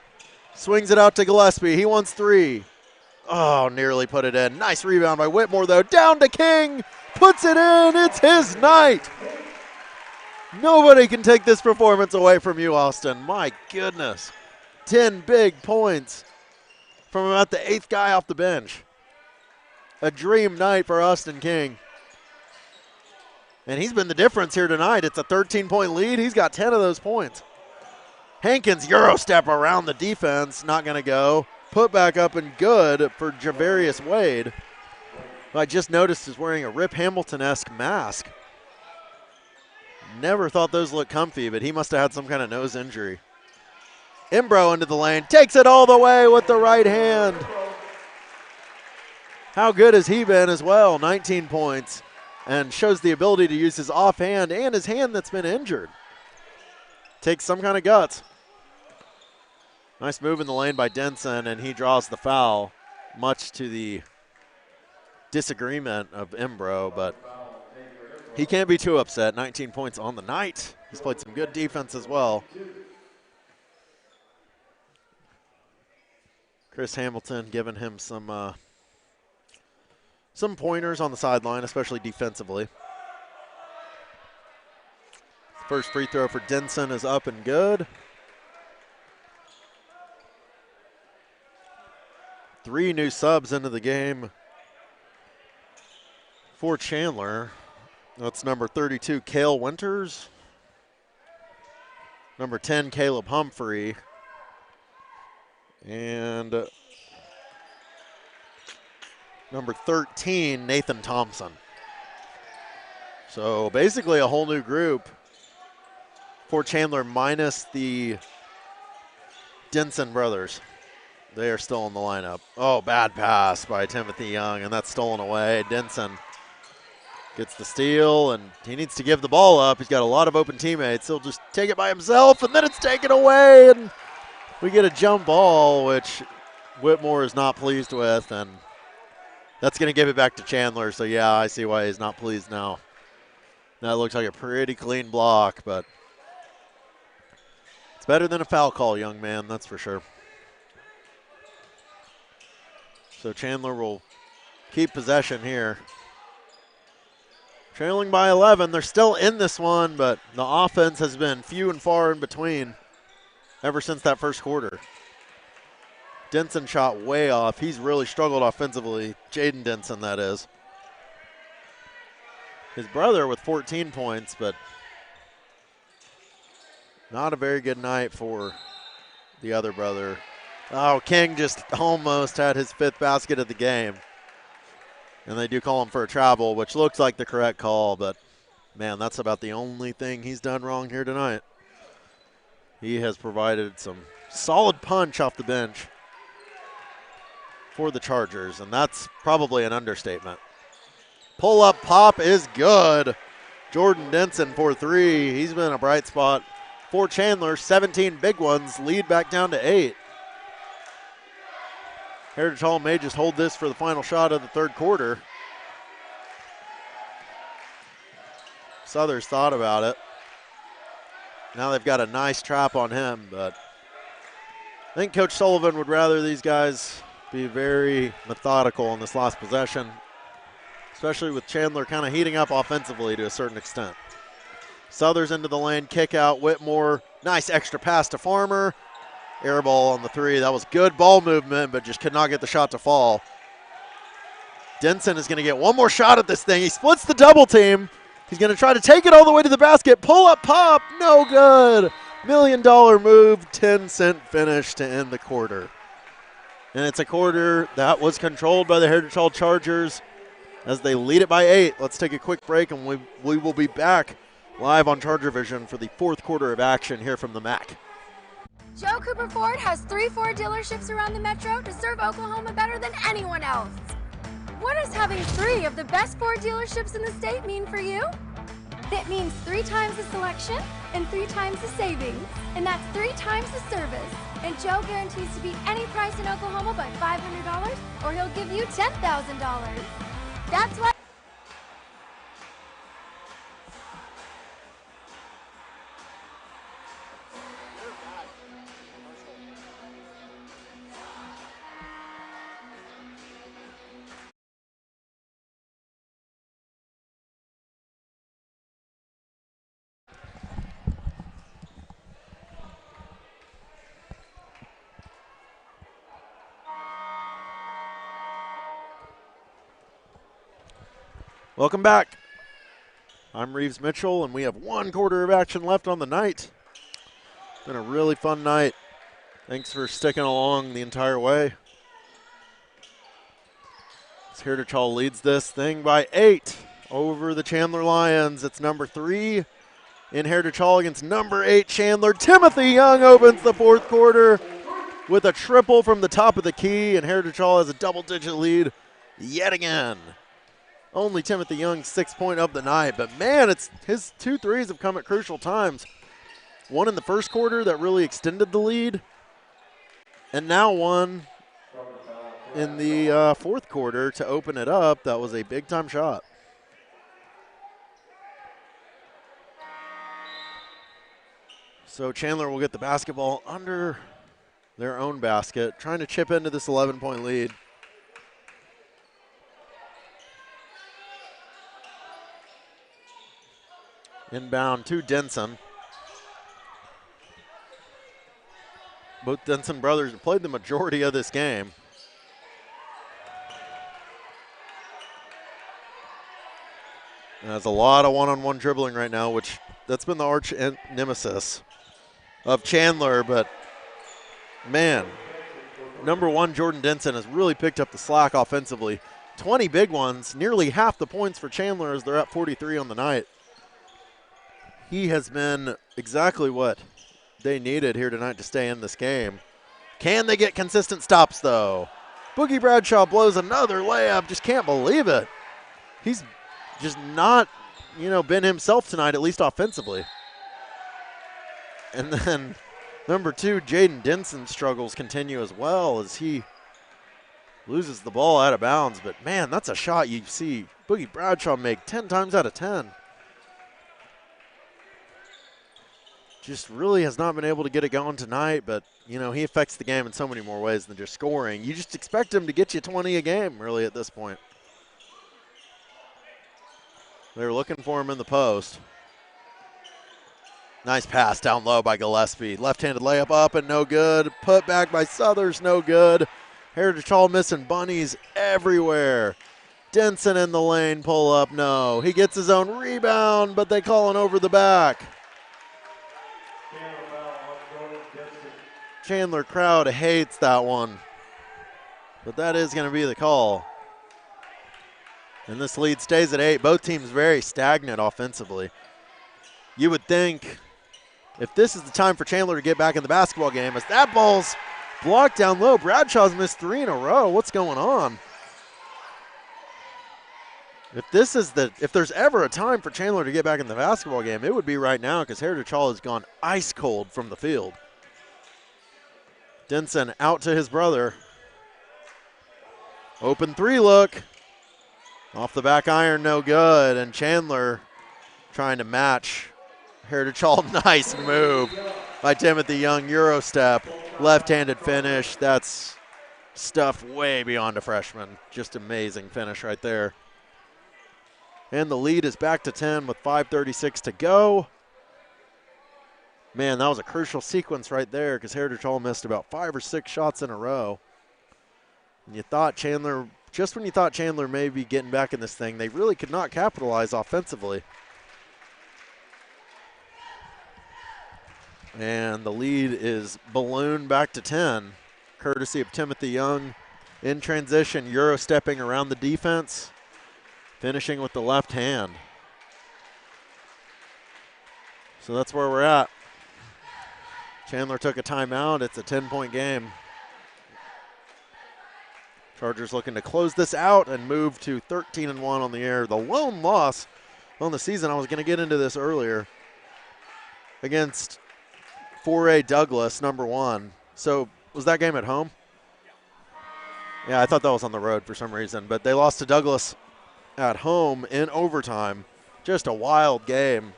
Swings it out to Gillespie. He wants 3. Oh, nearly put it in. Nice rebound by Whitmore, though. Down to King. Puts it in. It's his night. Nobody can take this performance away from you, Austin. My goodness. 10 big points from about the 8th guy off the bench. A dream night for Austin King. And he's been the difference here tonight. It's a 13-point lead. He's got 10 of those points. Hankins Euro step around the defense. Not going to go. Put back up and good for Javarius Wade. I just noticed is wearing a Rip Hamilton-esque mask. Never thought those looked comfy, but he must have had some kind of nose injury. Imbro into the lane, takes it all the way with the right hand. How good has he been as well? 19 points, and shows the ability to use his offhand and his hand that's been injured. Takes some kind of guts. Nice move in the lane by Denson, and he draws the foul, much to the disagreement of Imbro, but he can't be too upset. 19 points on the night. He's played some good defense as well. Chris Hamilton giving him some pointers on the sideline, especially defensively. First free throw for Denson is up and good. 3 new subs into the game for Chandler. That's number 32, Cale Winters. Number 10, Caleb Humphrey. And number 13, Nathan Thompson. So basically a whole new group for Chandler minus the Denson brothers. They are still in the lineup. Oh, bad pass by Timothy Young, and that's stolen away. Denson gets the steal, and he needs to give the ball up. He's got a lot of open teammates. He'll just take it by himself, and then it's taken away, and we get a jump ball, which Whitmore is not pleased with, and that's going to give it back to Chandler. So, yeah, I see why he's not pleased now. That looks like a pretty clean block, but it's better than a foul call, young man, that's for sure. So Chandler will keep possession here. Trailing by 11. They're still in this one, but the offense has been few and far in between ever since that first quarter. Denson shot way off. He's really struggled offensively. Jaden Denson, that is. His brother with 14 points, but not a very good night for the other brother. Oh, King just almost had his 5th basket of the game. And they do call him for a travel, which looks like the correct call, but man, that's about the only thing he's done wrong here tonight. He has provided some solid punch off the bench for the Chargers, and that's probably an understatement. Pull-up pop is good. Jordan Denson for 3. He's been a bright spot for Chandler. 17 big ones, lead back down to 8. Heritage Hall may just hold this for the final shot of the third quarter. Southers thought about it. Now they've got a nice trap on him, but I think Coach Sullivan would rather these guys be very methodical on this last possession, especially with Chandler kind of heating up offensively to a certain extent. Southers into the lane, kick out, Whitmore, nice extra pass to Farmer. Air ball on the three. That was good ball movement, but just could not get the shot to fall. Denson is going to get one more shot at this thing. He splits the double team. He's going to try to take it all the way to the basket. Pull up, pop, no good. $1 million move, 10-cent finish to end the quarter. And it's a quarter that was controlled by the Heritage Hall Chargers as they lead it by 8. Let's take a quick break, and we will be back live on ChargerVision for the fourth quarter of action here from the MAC. Joe Cooper Ford has 3 Ford dealerships around the metro to serve Oklahoma better than anyone else. What does having 3 of the best Ford dealerships in the state mean for you? It means 3 times the selection and 3 times the savings, and that's 3 times the service. And Joe guarantees to beat any price in Oklahoma by $500, or he'll give you $10,000. That's why. Welcome back. I'm Reeves Mitchell, and we have 1 quarter of action left on the night. Been a really fun night. Thanks for sticking along the entire way. Heritage Hall leads this thing by 8 over the Chandler Lions. It's number 3 in Heritage Hall against number 8 Chandler. Timothy Young opens the fourth quarter with a triple from the top of the key, and Heritage Hall has a double-digit lead yet again. Only Timothy Young's 6th point of the night, but man, it's his 2 threes have come at crucial times. One in the first quarter that really extended the lead, and now one in the fourth quarter to open it up. That was a big-time shot. So Chandler will get the basketball under their own basket, trying to chip into this 11-point lead. Inbound to Denson. Both Denson brothers have played the majority of this game. There's a lot of one-on-one dribbling right now, which that's been the arch nemesis of Chandler, but man, number 1 Jordan Denson has really picked up the slack offensively. 20 big ones, nearly half the points for Chandler as they're at 43 on the night. He has been exactly what they needed here tonight to stay in this game. Can they get consistent stops, though? Boogie Bradshaw blows another layup. Just can't believe it. He's just not, been himself tonight, at least offensively. And then number 2, Jaden Denson's struggles continue as well as he loses the ball out of bounds. But, man, that's a shot you see Boogie Bradshaw make 10 times out of 10. Just really has not been able to get it going tonight, but, he affects the game in so many more ways than just scoring. You just expect him to get you 20 a game, really, at this point. They're looking for him in the post. Nice pass down low by Gillespie. Left-handed layup up and no good. Put back by Southers, no good. Heritage Hall missing bunnies everywhere. Denson in the lane, pull up, no. He gets his own rebound, but they call it over the back. Chandler crowd hates that one, but that is going to be the call. And this lead stays at 8. Both teams very stagnant offensively. You would think if this is the time for Chandler to get back in the basketball game, as that ball's blocked down low. Bradshaw's missed 3 in a row. What's going on? If there's ever a time for Chandler to get back in the basketball game, it would be right now, because Heritage Hall has gone ice cold from the field. Denson out to his brother. Open 3 look. Off the back iron, no good. And Chandler trying to match Heritage Hall. Nice move by Timothy Young. Euro step, left-handed finish. That's stuff way beyond a freshman. Just amazing finish right there. And the lead is back to 10 with 5:36 to go. Man, that was a crucial sequence right there because Heritage Hall missed about 5 or 6 shots in a row. And you thought Chandler, just when you thought Chandler may be getting back in this thing, they really could not capitalize offensively. And the lead is ballooned back to 10, courtesy of Timothy Young. In transition, Euro stepping around the defense, finishing with the left hand. So that's where we're at. Chandler took a timeout. It's a 10-point game. Chargers looking to close this out and move to 13-1 on the year. The lone loss on the season, I was going to get into this earlier, against 4A Douglas, number 1. So was that game at home? Yeah, I thought that was on the road for some reason. But they lost to Douglas at home in overtime. Just a wild game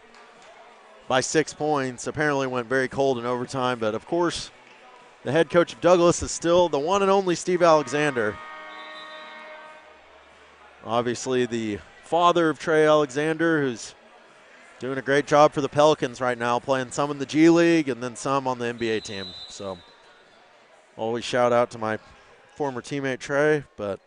by 6 points. Apparently went very cold in overtime. But, of course, the head coach of Douglas is still the one and only Steve Alexander. Obviously the father of Trey Alexander, who's doing a great job for the Pelicans right now, playing some in the G League and then some on the NBA team. So always shout out to my former teammate Trey, but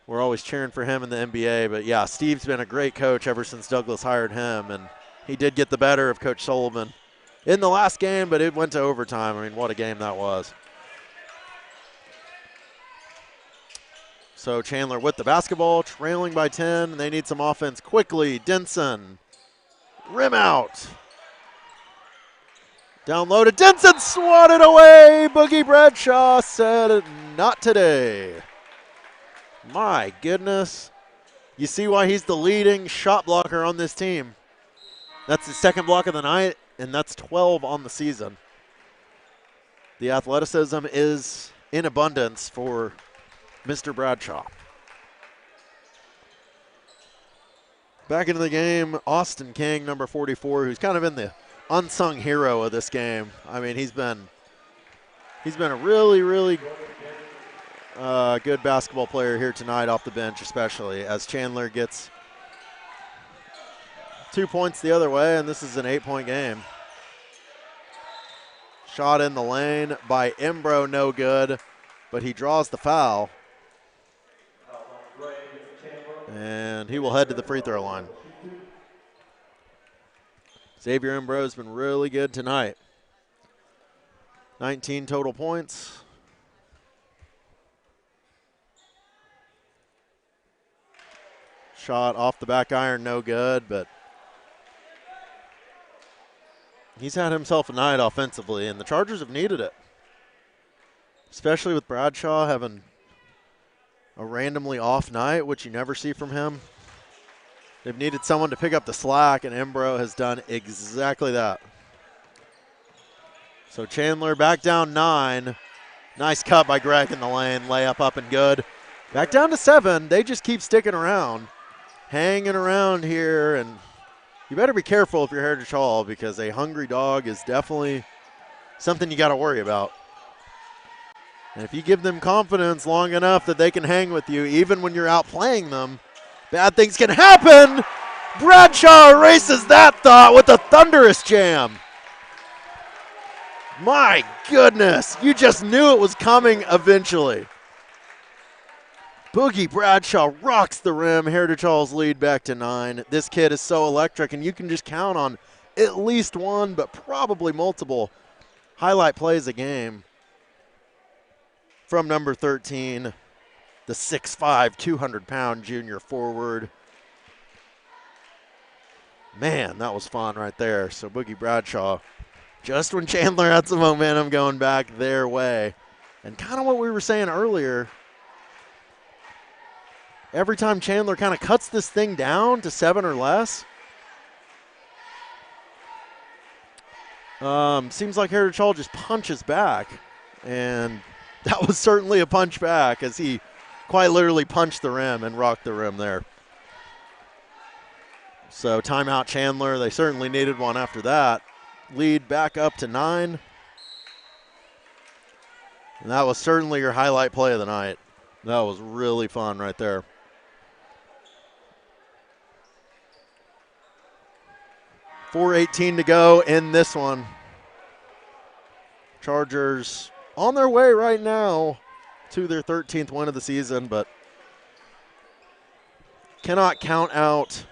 we're always cheering for him in the NBA. But, yeah, Steve's been a great coach ever since Douglas hired him, and he did get the better of Coach Sullivan in the last game, but it went to overtime. I mean, what a game that was. So Chandler with the basketball, trailing by 10. They need some offense quickly. Denson, rim out. Down low to Denson, swatted away. Boogie Bradshaw said, not today. My goodness. You see why he's the leading shot blocker on this team. That's his second block of the night, and that's 12 on the season. The athleticism is in abundance for Mr. Bradshaw. Back into the game, Austin King, number 44, who's kind of been the unsung hero of this game. I mean, he's been a really, really good basketball player here tonight off the bench, especially as Chandler gets 2 points the other way, and this is an 8-point game. Shot in the lane by Embro, no good, but he draws the foul. And he will head to the free throw line. Xavier Embro has been really good tonight. 19 total points. Shot off the back iron, no good, but he's had himself a night offensively, and the Chargers have needed it, especially with Bradshaw having a randomly off night, which you never see from him. They've needed someone to pick up the slack, and Embro has done exactly that. So Chandler back down 9. Nice cut by Greg in the lane. Layup up and good. Back down to 7. They just keep sticking around, hanging around here, and you better be careful if you're Heritage Hall, because a hungry dog is definitely something you got to worry about. And if you give them confidence long enough that they can hang with you, even when you're outplaying them, bad things can happen. Bradshaw erases that thought with a thunderous jam. My goodness, you just knew it was coming eventually. Boogie Bradshaw rocks the rim. Heritage Hall's lead back to 9. This kid is so electric, and you can just count on at least one, but probably multiple highlight plays a game from number 13, the 6'5", 200-pound junior forward. Man, that was fun right there. So Boogie Bradshaw, just when Chandler had some momentum going back their way. And kind of what we were saying earlier, every time Chandler kind of cuts this thing down to 7 or less, seems like Heritage Hall just punches back. And that was certainly a punch back, as he quite literally punched the rim and rocked the rim there. So timeout Chandler. They certainly needed one after that. Lead back up to 9. And that was certainly your highlight play of the night. That was really fun right there. .418 to go in this one. Chargers on their way right now to their 13th win of the season, but cannot count out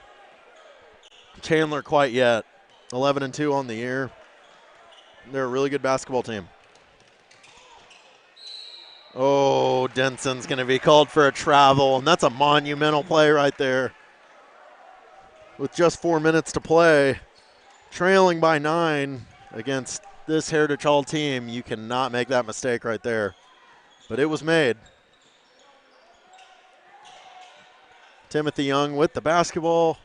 Chandler quite yet. 11-2 on the year. They're a really good basketball team. Oh, Denson's going to be called for a travel, and that's a monumental play right there. With just 4 minutes to play, trailing by 9 against this Heritage Hall team, you cannot make that mistake right there. But it was made. Timothy Young with the basketball.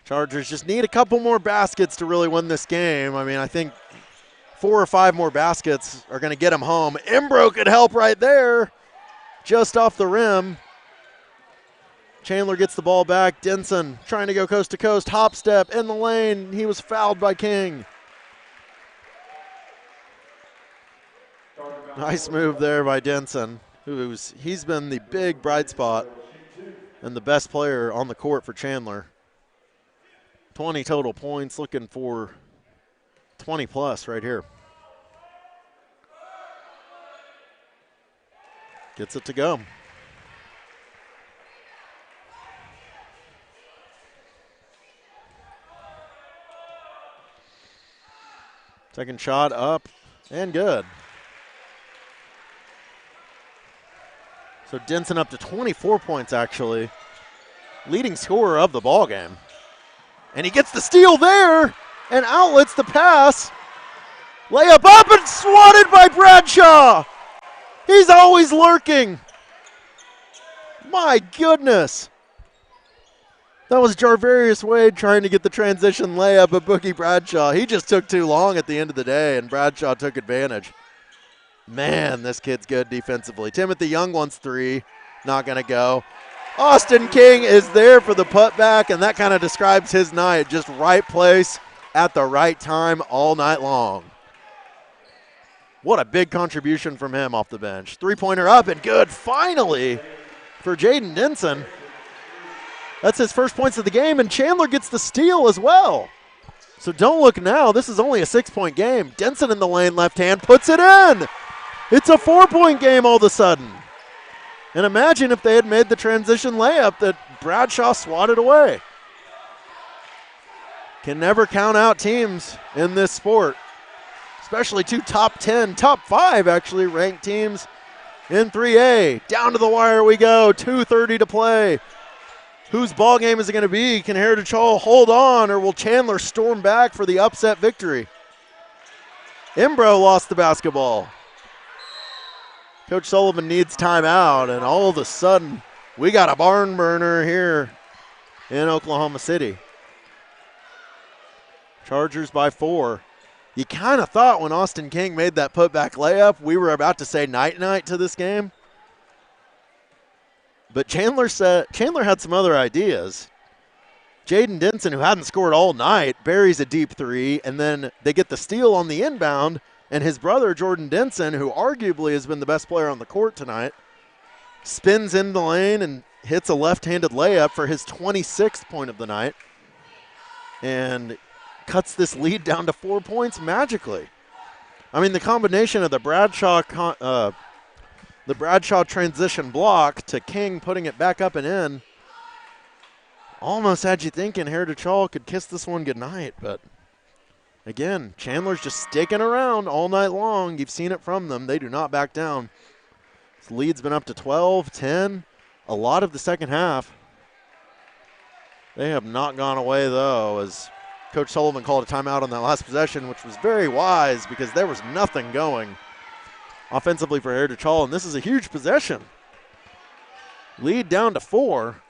Chargers just need a couple more baskets to really win this game. I mean, I think 4 or 5 more baskets are going to get them home. Imbro could help right there, just off the rim. Chandler gets the ball back. Denson trying to go coast to coast. Hop step in the lane. He was fouled by King. Nice move there by Denson, he's been the big bright spot and the best player on the court for Chandler. 20 total points, looking for 20 plus right here. Gets it to go. Second shot up and good. So Denson up to 24 points actually. Leading scorer of the ball game. And he gets the steal there and outlets the pass. Layup up and swatted by Bradshaw. He's always lurking. My goodness. That was Jarvarius Wade trying to get the transition layup of Boogie Bradshaw. He just took too long at the end of the day, and Bradshaw took advantage. Man, this kid's good defensively. Timothy Young wants 3. Not going to go. Austin King is there for the putback, and that kind of describes his night. Just right place at the right time all night long. What a big contribution from him off the bench. Three-pointer up and good, finally, for Jaden Denson. That's his first points of the game, and Chandler gets the steal as well. So don't look now. This is only a 6-point game. Denson in the lane, left hand, puts it in. It's a 4-point game all of a sudden. And imagine if they had made the transition layup that Bradshaw swatted away. Can never count out teams in this sport, especially 2 top 10, top 5 actually ranked teams in 3A. Down to the wire we go, 2:30 to play. Whose ball game is it going to be? Can Heritage Hall hold on, or will Chandler storm back for the upset victory? Imbro lost the basketball. Coach Sullivan needs timeout, and all of a sudden, we got a barn burner here in Oklahoma City. Chargers by 4. You kind of thought when Austin King made that putback layup, we were about to say night-night to this game. But Chandler had some other ideas. Jaden Denson, who hadn't scored all night, buries a deep 3, and then they get the steal on the inbound, and his brother, Jordan Denson, who arguably has been the best player on the court tonight, spins in the lane and hits a left-handed layup for his 26th point of the night and cuts this lead down to 4 points magically. I mean, the combination of the Bradshaw transition block to King putting it back up and in almost had you thinking Heritage Hall could kiss this one goodnight, but again, Chandler's just sticking around all night long. You've seen it from them. They do not back down. This lead's been up to 12, 10, a lot of the second half. They have not gone away, though, as Coach Sullivan called a timeout on that last possession, which was very wise because there was nothing going offensively for Heritage Hall, and this is a huge possession. Lead down to 4.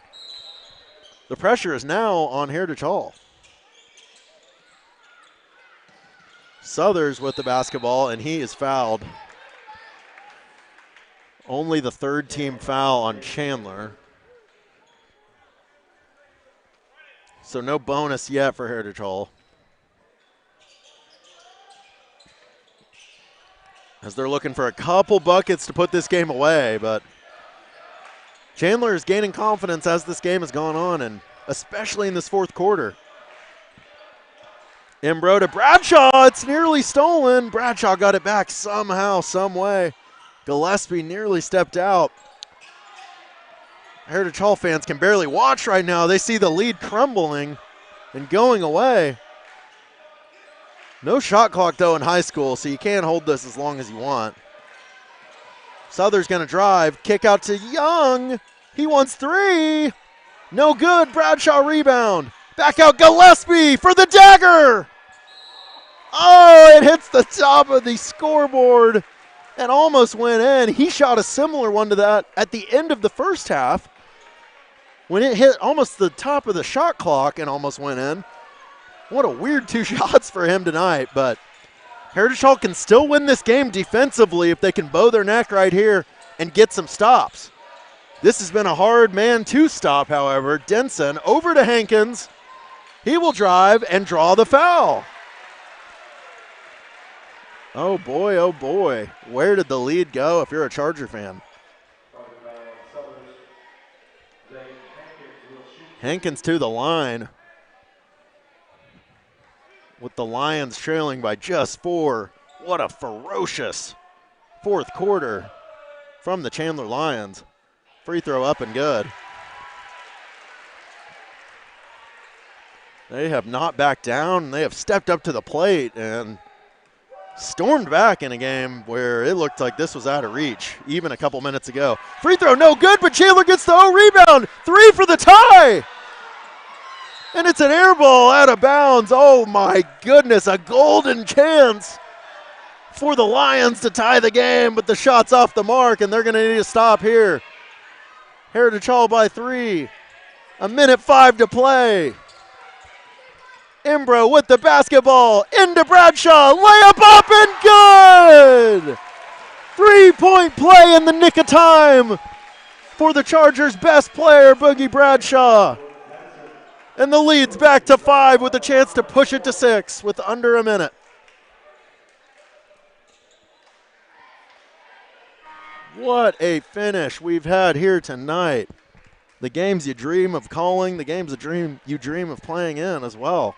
The pressure is now on Heritage Hall. Southers with the basketball, and he is fouled. Only the 3rd team foul on Chandler. So no bonus yet for Heritage Hall. As they're looking for a couple buckets to put this game away, but Chandler is gaining confidence as this game has gone on, and especially in this fourth quarter. Imbro to Bradshaw. It's nearly stolen. Bradshaw got it back somehow, some way. Gillespie nearly stepped out. Heritage Hall fans can barely watch right now. They see the lead crumbling and going away. No shot clock, though, in high school, so you can't hold this as long as you want. Souther's going to drive. Kick out to Young. He wants three. No good. Bradshaw rebound. Back out Gillespie for the dagger. Oh, it hits the top of the scoreboard and almost went in. He shot a similar one to that at the end of the first half when it hit almost the top of the shot clock and almost went in. What a weird 2 shots for him tonight, but Heritage Hall can still win this game defensively if they can bow their neck right here and get some stops. This has been a hard man to stop, however. Denson over to Hankins. He will drive and draw the foul. Oh boy, oh boy. Where did the lead go if you're a Charger fan? Hankins to the line. With the Lions trailing by just 4. What a ferocious fourth quarter from the Chandler Lions. Free throw up and good. They have not backed down. They have stepped up to the plate and stormed back in a game where it looked like this was out of reach even a couple minutes ago. Free throw no good, but Chandler gets the rebound. 3 for the tie. And it's an air ball out of bounds. Oh my goodness, a golden chance for the Lions to tie the game, but the shot's off the mark and they're going to need to stop here. Heritage Hall by 3. 1:05 to play. Imbro with the basketball into Bradshaw. Layup up and good. 3-point play in the nick of time for the Chargers' best player, Boogie Bradshaw. And the lead's back to 5 with a chance to push it to 6 with under a minute. What a finish we've had here tonight. The games you dream of calling, the games you dream of playing in as well.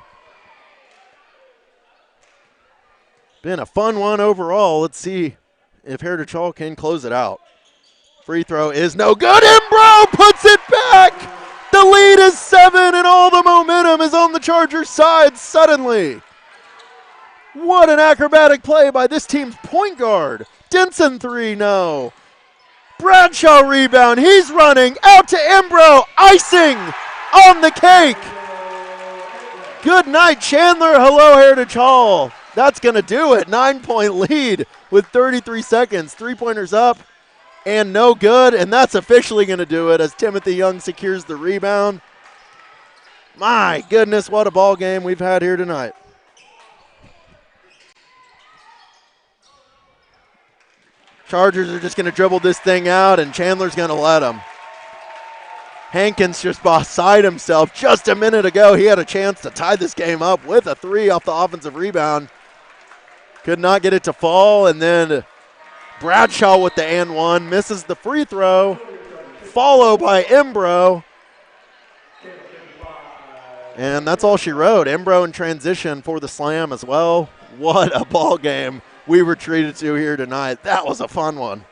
Been a fun one overall. Let's see if Heritage Hall can close it out. Free throw is no good. Imbro puts it back. The lead is 7 and all the momentum is on the Chargers' side suddenly. What an acrobatic play by this team's point guard. Denson 3, no. Bradshaw rebound. He's running out to Imbro. Icing on the cake. Good night, Chandler. Hello, Heritage Hall. That's going to do it. 9-point lead with 33 seconds. 3-pointers up and no good. And that's officially going to do it as Timothy Young secures the rebound. My goodness, what a ball game we've had here tonight. Chargers are just going to dribble this thing out, and Chandler's going to let them. Hankins just beside himself. Just a minute ago, he had a chance to tie this game up with a 3 off the offensive rebound. Could not get it to fall, and then Bradshaw with the and one. Misses the free throw, followed by Imbro. And that's all she wrote. Imbro in transition for the slam as well. What a ball game we were treated to here tonight. That was a fun one.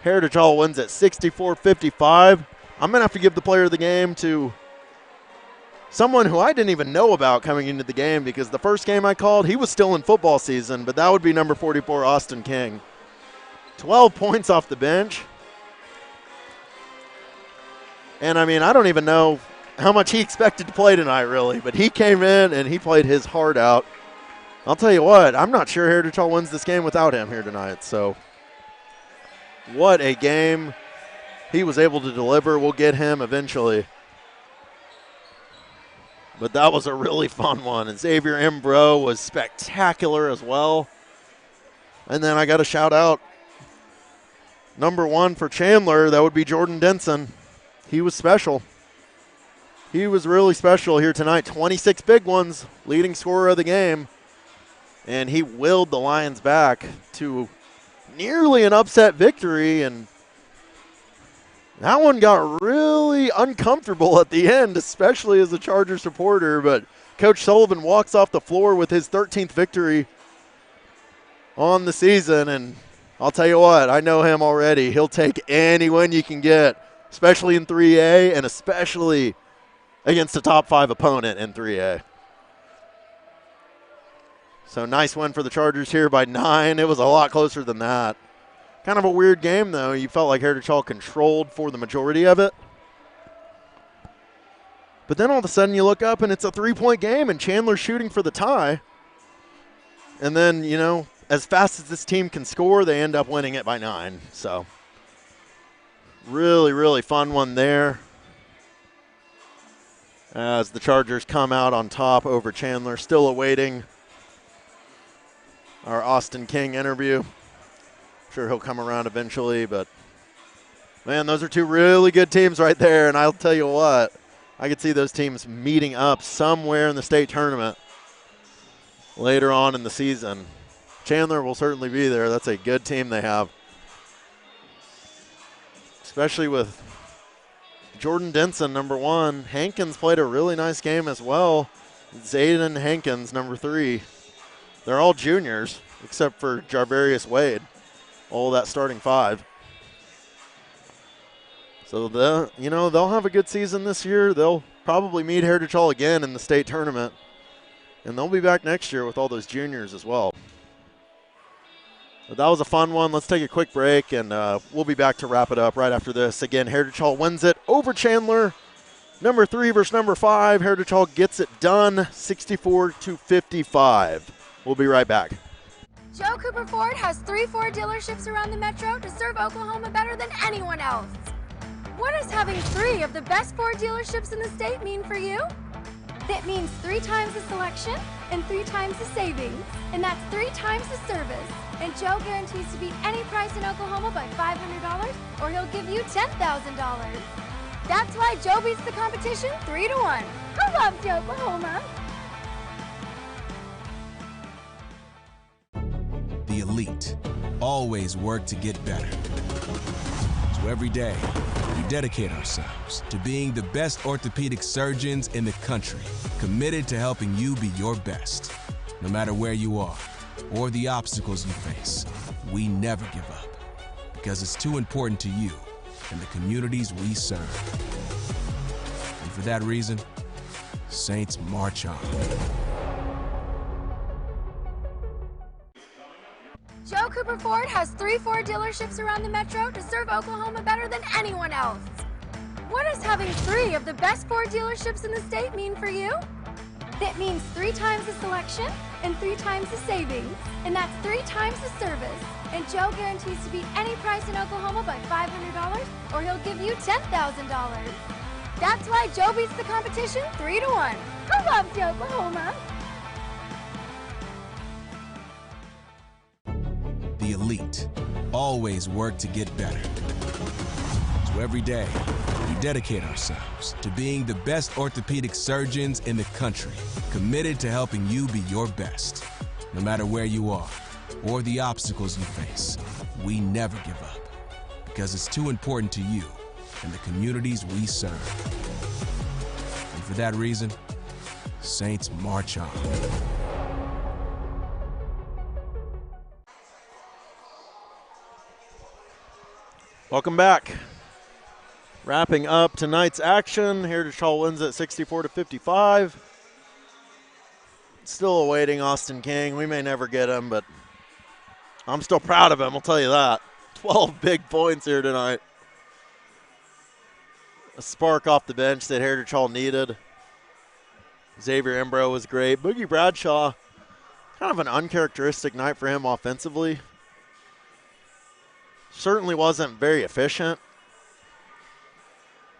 Heritage Hall wins at 64-55. I'm going to have to give the player of the game to someone who I didn't even know about coming into the game, because the first game I called, he was still in football season, but that would be number 44, Austin King. 12 points off the bench. And, I mean, I don't even know how much he expected to play tonight, really, but he came in and he played his heart out. I'll tell you what, I'm not sure Heritage Hall wins this game without him here tonight. So what a game he was able to deliver. We'll get him eventually. But that was a really fun one. And Xavier Imbro was spectacular as well. And then I got to shout out number 1 for Chandler. That would be Jordan Denson. He was special. he was really special here tonight. 26 big ones, leading scorer of the game. And he willed the Lions back to nearly an upset victory. And that one got really uncomfortable at the end, especially as a Charger supporter. But Coach Sullivan walks off the floor with his 13th victory on the season. And I'll tell you what, I know him already. He'll take any win you can get, especially in 3A and especially against a top 5 opponent in 3A. So nice win for the Chargers here by 9. It was a lot closer than that. Kind of a weird game, though. You felt like Heritage Hall controlled for the majority of it. But then all of a sudden you look up and it's a 3-point game and Chandler's shooting for the tie. And then, you know, as fast as this team can score, they end up winning it by 9. So really, really fun one there, as the Chargers come out on top over Chandler. Still awaiting our Austin King interview. I'm sure he'll come around eventually, but man, those are two really good teams right there, and I'll tell you what, I could see those teams meeting up somewhere in the state tournament later on in the season. Chandler will certainly be there. That's a good team they have, especially with Jordan Denson, number 1. Hankins played a really nice game as well. Zayden Hankins, number 3. They're all juniors except for Jarvarius Wade, all that starting 5. So they'll have a good season this year. They'll probably meet Heritage Hall again in the state tournament, and they'll be back next year with all those juniors as well. But that was a fun one. Let's take a quick break, and we'll be back to wrap it up right after this. Again, Heritage Hall wins it over Chandler. Number 3 versus number 5. Heritage Hall gets it done, 64-55. We'll be right back. Joe Cooper Ford has 3 Ford dealerships around the metro to serve Oklahoma better than anyone else. What does having 3 of the best Ford dealerships in the state mean for you? It means 3 times the selection and 3 times the savings, and that's 3 times the service. And Joe guarantees to beat any price in Oklahoma by $500, or he'll give you $10,000. That's why Joe beats the competition 3-1. I love Joe, Oklahoma. The elite always work to get better. So every day, we dedicate ourselves to being the best orthopedic surgeons in the country, committed to helping you be your best. No matter where you are or the obstacles you face, we never give up, because it's too important to you and the communities we serve. And for that reason, Saints march on. Joe Cooper Ford has 3 Ford dealerships around the metro to serve Oklahoma better than anyone else. What does having 3 of the best Ford dealerships in the state mean for you? It means 3 times the selection and 3 times the savings, and that's 3 times the service. And Joe guarantees to beat any price in Oklahoma by $500, or he'll give you $10,000. That's why Joe beats the competition 3-1. I love Joe, Oklahoma. The elite always work to get better. So every day, we dedicate ourselves to being the best orthopedic surgeons in the country, committed to helping you be your best. No matter where you are or the obstacles you face, we never give up, because it's too important to you and the communities we serve. And for that reason, Saints march on. Welcome back. Wrapping up tonight's action, Heritage Hall wins it 64-55. Still awaiting Austin King. We may never get him, but I'm still proud of him, I'll tell you that. 12 big points here tonight. A spark off the bench that Heritage Hall needed. Xavier Embro was great. Boogie Bradshaw, kind of an uncharacteristic night for him offensively. Certainly wasn't very efficient.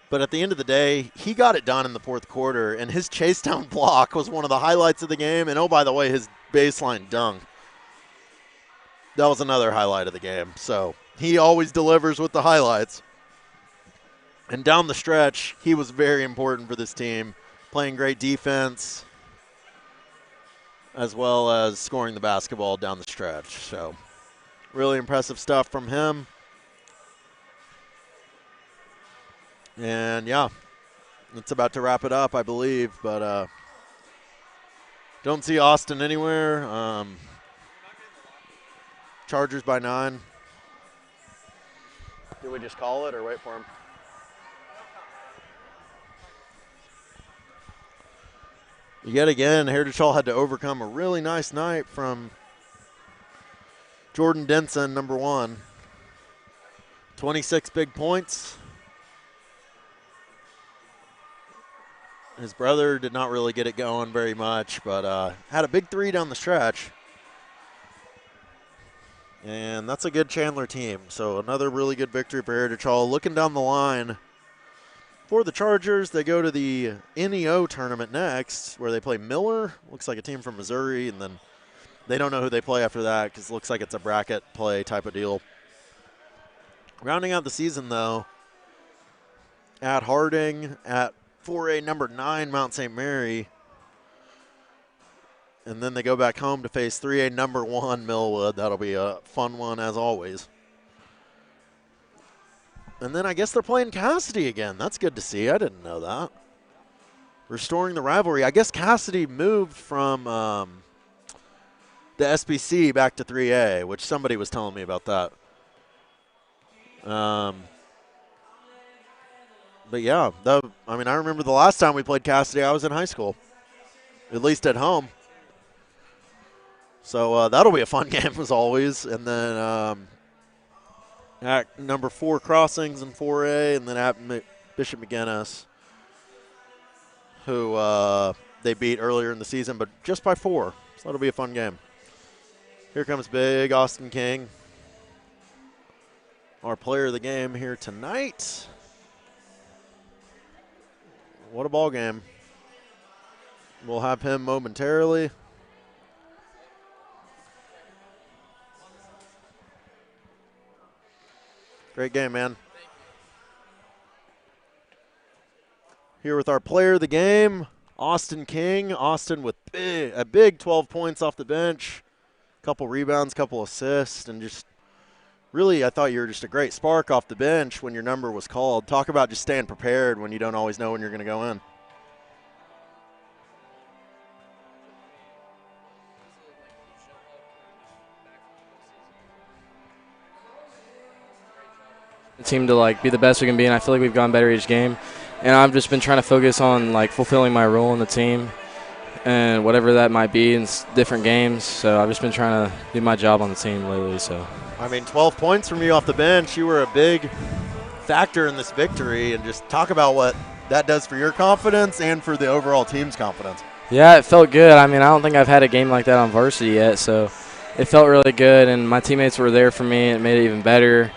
But at the end of the day, he got it done in the fourth quarter, and his chase down block was one of the highlights of the game. And oh, by the way, his baseline dunk, that was another highlight of the game. So he always delivers with the highlights. And down the stretch, he was very important for this team, playing great defense as well as scoring the basketball down the stretch. So really impressive stuff from him. And, yeah, it's about to wrap it up, I believe. But don't see Austin anywhere. Chargers by 9. Do we just call it or wait for him? Yet again, Heritage Hall had to overcome a really nice night from Jordan Denson, number 1. 26 big points. His brother did not really get it going very much, but had a big 3 down the stretch. And that's a good Chandler team. So another really good victory for Heritage Hall. Looking down the line for the Chargers, they go to the NEO tournament next, where they play Miller. Looks like a team from Missouri, and then they don't know who they play after that because it looks like it's a bracket play type of deal. Rounding out the season, though, at Harding, at 4A number 9 Mount St. Mary, and then they go back home to face 3A number 1 Millwood. That'll be a fun one as always. And then I guess they're playing Cassidy again. That's good to see. I didn't know that. Restoring the rivalry. I guess Cassidy moved from the SBC back to 3A, which somebody was telling me about that. But yeah, I remember the last time we played Cassidy, I was in high school, at least at home. So that'll be a fun game as always. And then at number 4 Crossings in 4A, and then at Bishop McGinnis, who they beat earlier in the season, but just by 4. So that'll be a fun game. Here comes big Austin King, our player of the game here tonight. What a ball game. We'll have him momentarily. Great game, man. Here with our player of the game, Austin King. Austin with a big 12 points off the bench, couple rebounds, couple assists, and just really, I thought you were just a great spark off the bench when your number was called. Talk about just staying prepared when you don't always know when you're going to go in. The team to be the best we can be, and I feel like we've gotten better each game. And I've just been trying to focus on fulfilling my role in the team, and whatever that might be in different games. So I've just been trying to do my job on the team lately. So 12 points from you off the bench. You were a big factor in this victory, and just talk about what that does for your confidence and for the overall team's confidence. Yeah, it felt good. I don't think I've had a game like that on varsity yet, so it felt really good, and my teammates were there for me, and it made it even better.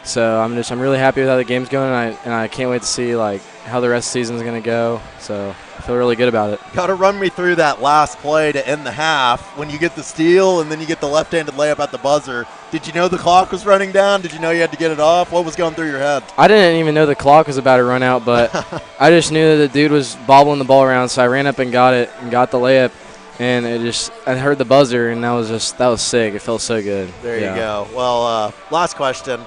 So I'm really happy with how the game's going, and I can't wait to see how the rest of the season's going to go. So I feel really good about it. Got to run me through that last play to end the half when you get the steal and then you get the left-handed layup at the buzzer. Did you know the clock was running down? Did you know you had to get it off? What was going through your head? I didn't even know the clock was about to run out, but I just knew that the dude was bobbling the ball around, so I ran up and got it and got the layup. And I heard the buzzer, and that was sick. It felt so good. There you go. Well, last question.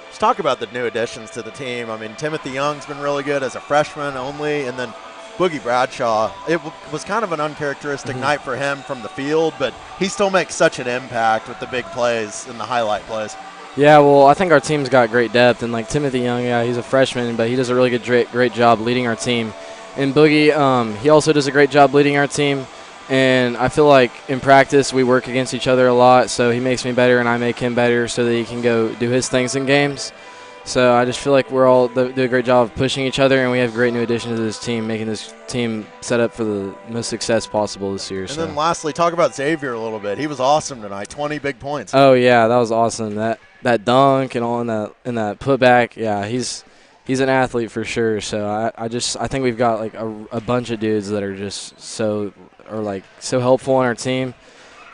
Let's talk about the new additions to the team. Timothy Young's been really good as a freshman only, and then Boogie Bradshaw. It was kind of an uncharacteristic night for him from the field, but he still makes such an impact with the big plays and the highlight plays. Yeah, well, I think our team's got great depth, and Timothy Young, yeah, he's a freshman, but he does a really great job leading our team. And Boogie, he also does a great job leading our team. And I feel like in practice we work against each other a lot, so he makes me better and I make him better so that he can go do his things in games. So I just feel like we're all do a great job of pushing each other, and we have great new additions to this team, making this team set up for the most success possible this year. And then lastly, talk about Xavier a little bit. He was awesome tonight, 20 big points. Oh, yeah, that was awesome. That dunk and all in that putback, yeah, he's an athlete for sure. So I think we've got a bunch of dudes that are just so helpful in our team.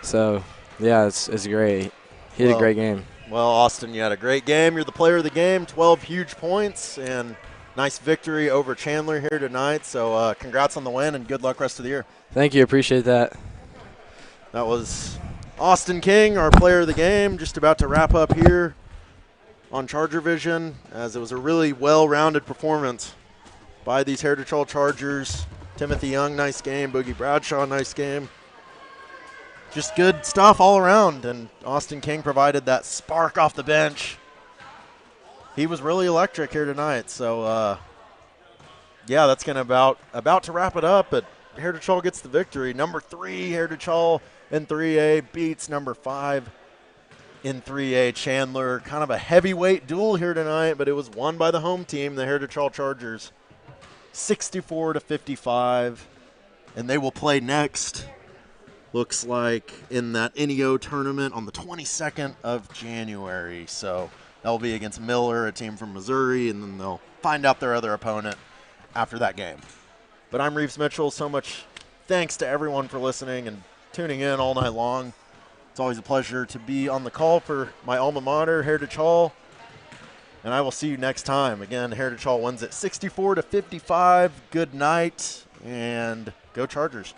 So yeah, it's great. He had a great game. Well, Austin, you had a great game. You're the player of the game, 12 huge points, and nice victory over Chandler here tonight. So congrats on the win and good luck rest of the year. Thank you. Appreciate that. That was Austin King, our player of the game, just about to wrap up here on ChargerVision, as it was a really well-rounded performance by these Heritage Hall Chargers. Timothy Young, nice game. Boogie Bradshaw, nice game. Just good stuff all around, and Austin King provided that spark off the bench. He was really electric here tonight, so yeah, that's going to about to wrap it up, but Heritage Hall gets the victory. Number 3, Heritage Hall in 3A beats number 5 in 3A, Chandler. Kind of a heavyweight duel here tonight, but it was won by the home team, the Heritage Hall Chargers, 64-55, and they will play next, looks like, in that NEO tournament on the 22nd of January. So that'll be against Miller, a team from Missouri, and then they'll find out their other opponent after that game. But I'm Reeves Mitchell. So much thanks to everyone for listening and tuning in all night long. It's always a pleasure to be on the call for my alma mater, Heritage Hall. And I will see you next time. Again, Heritage Hall wins it 64-55. Good night, and go Chargers.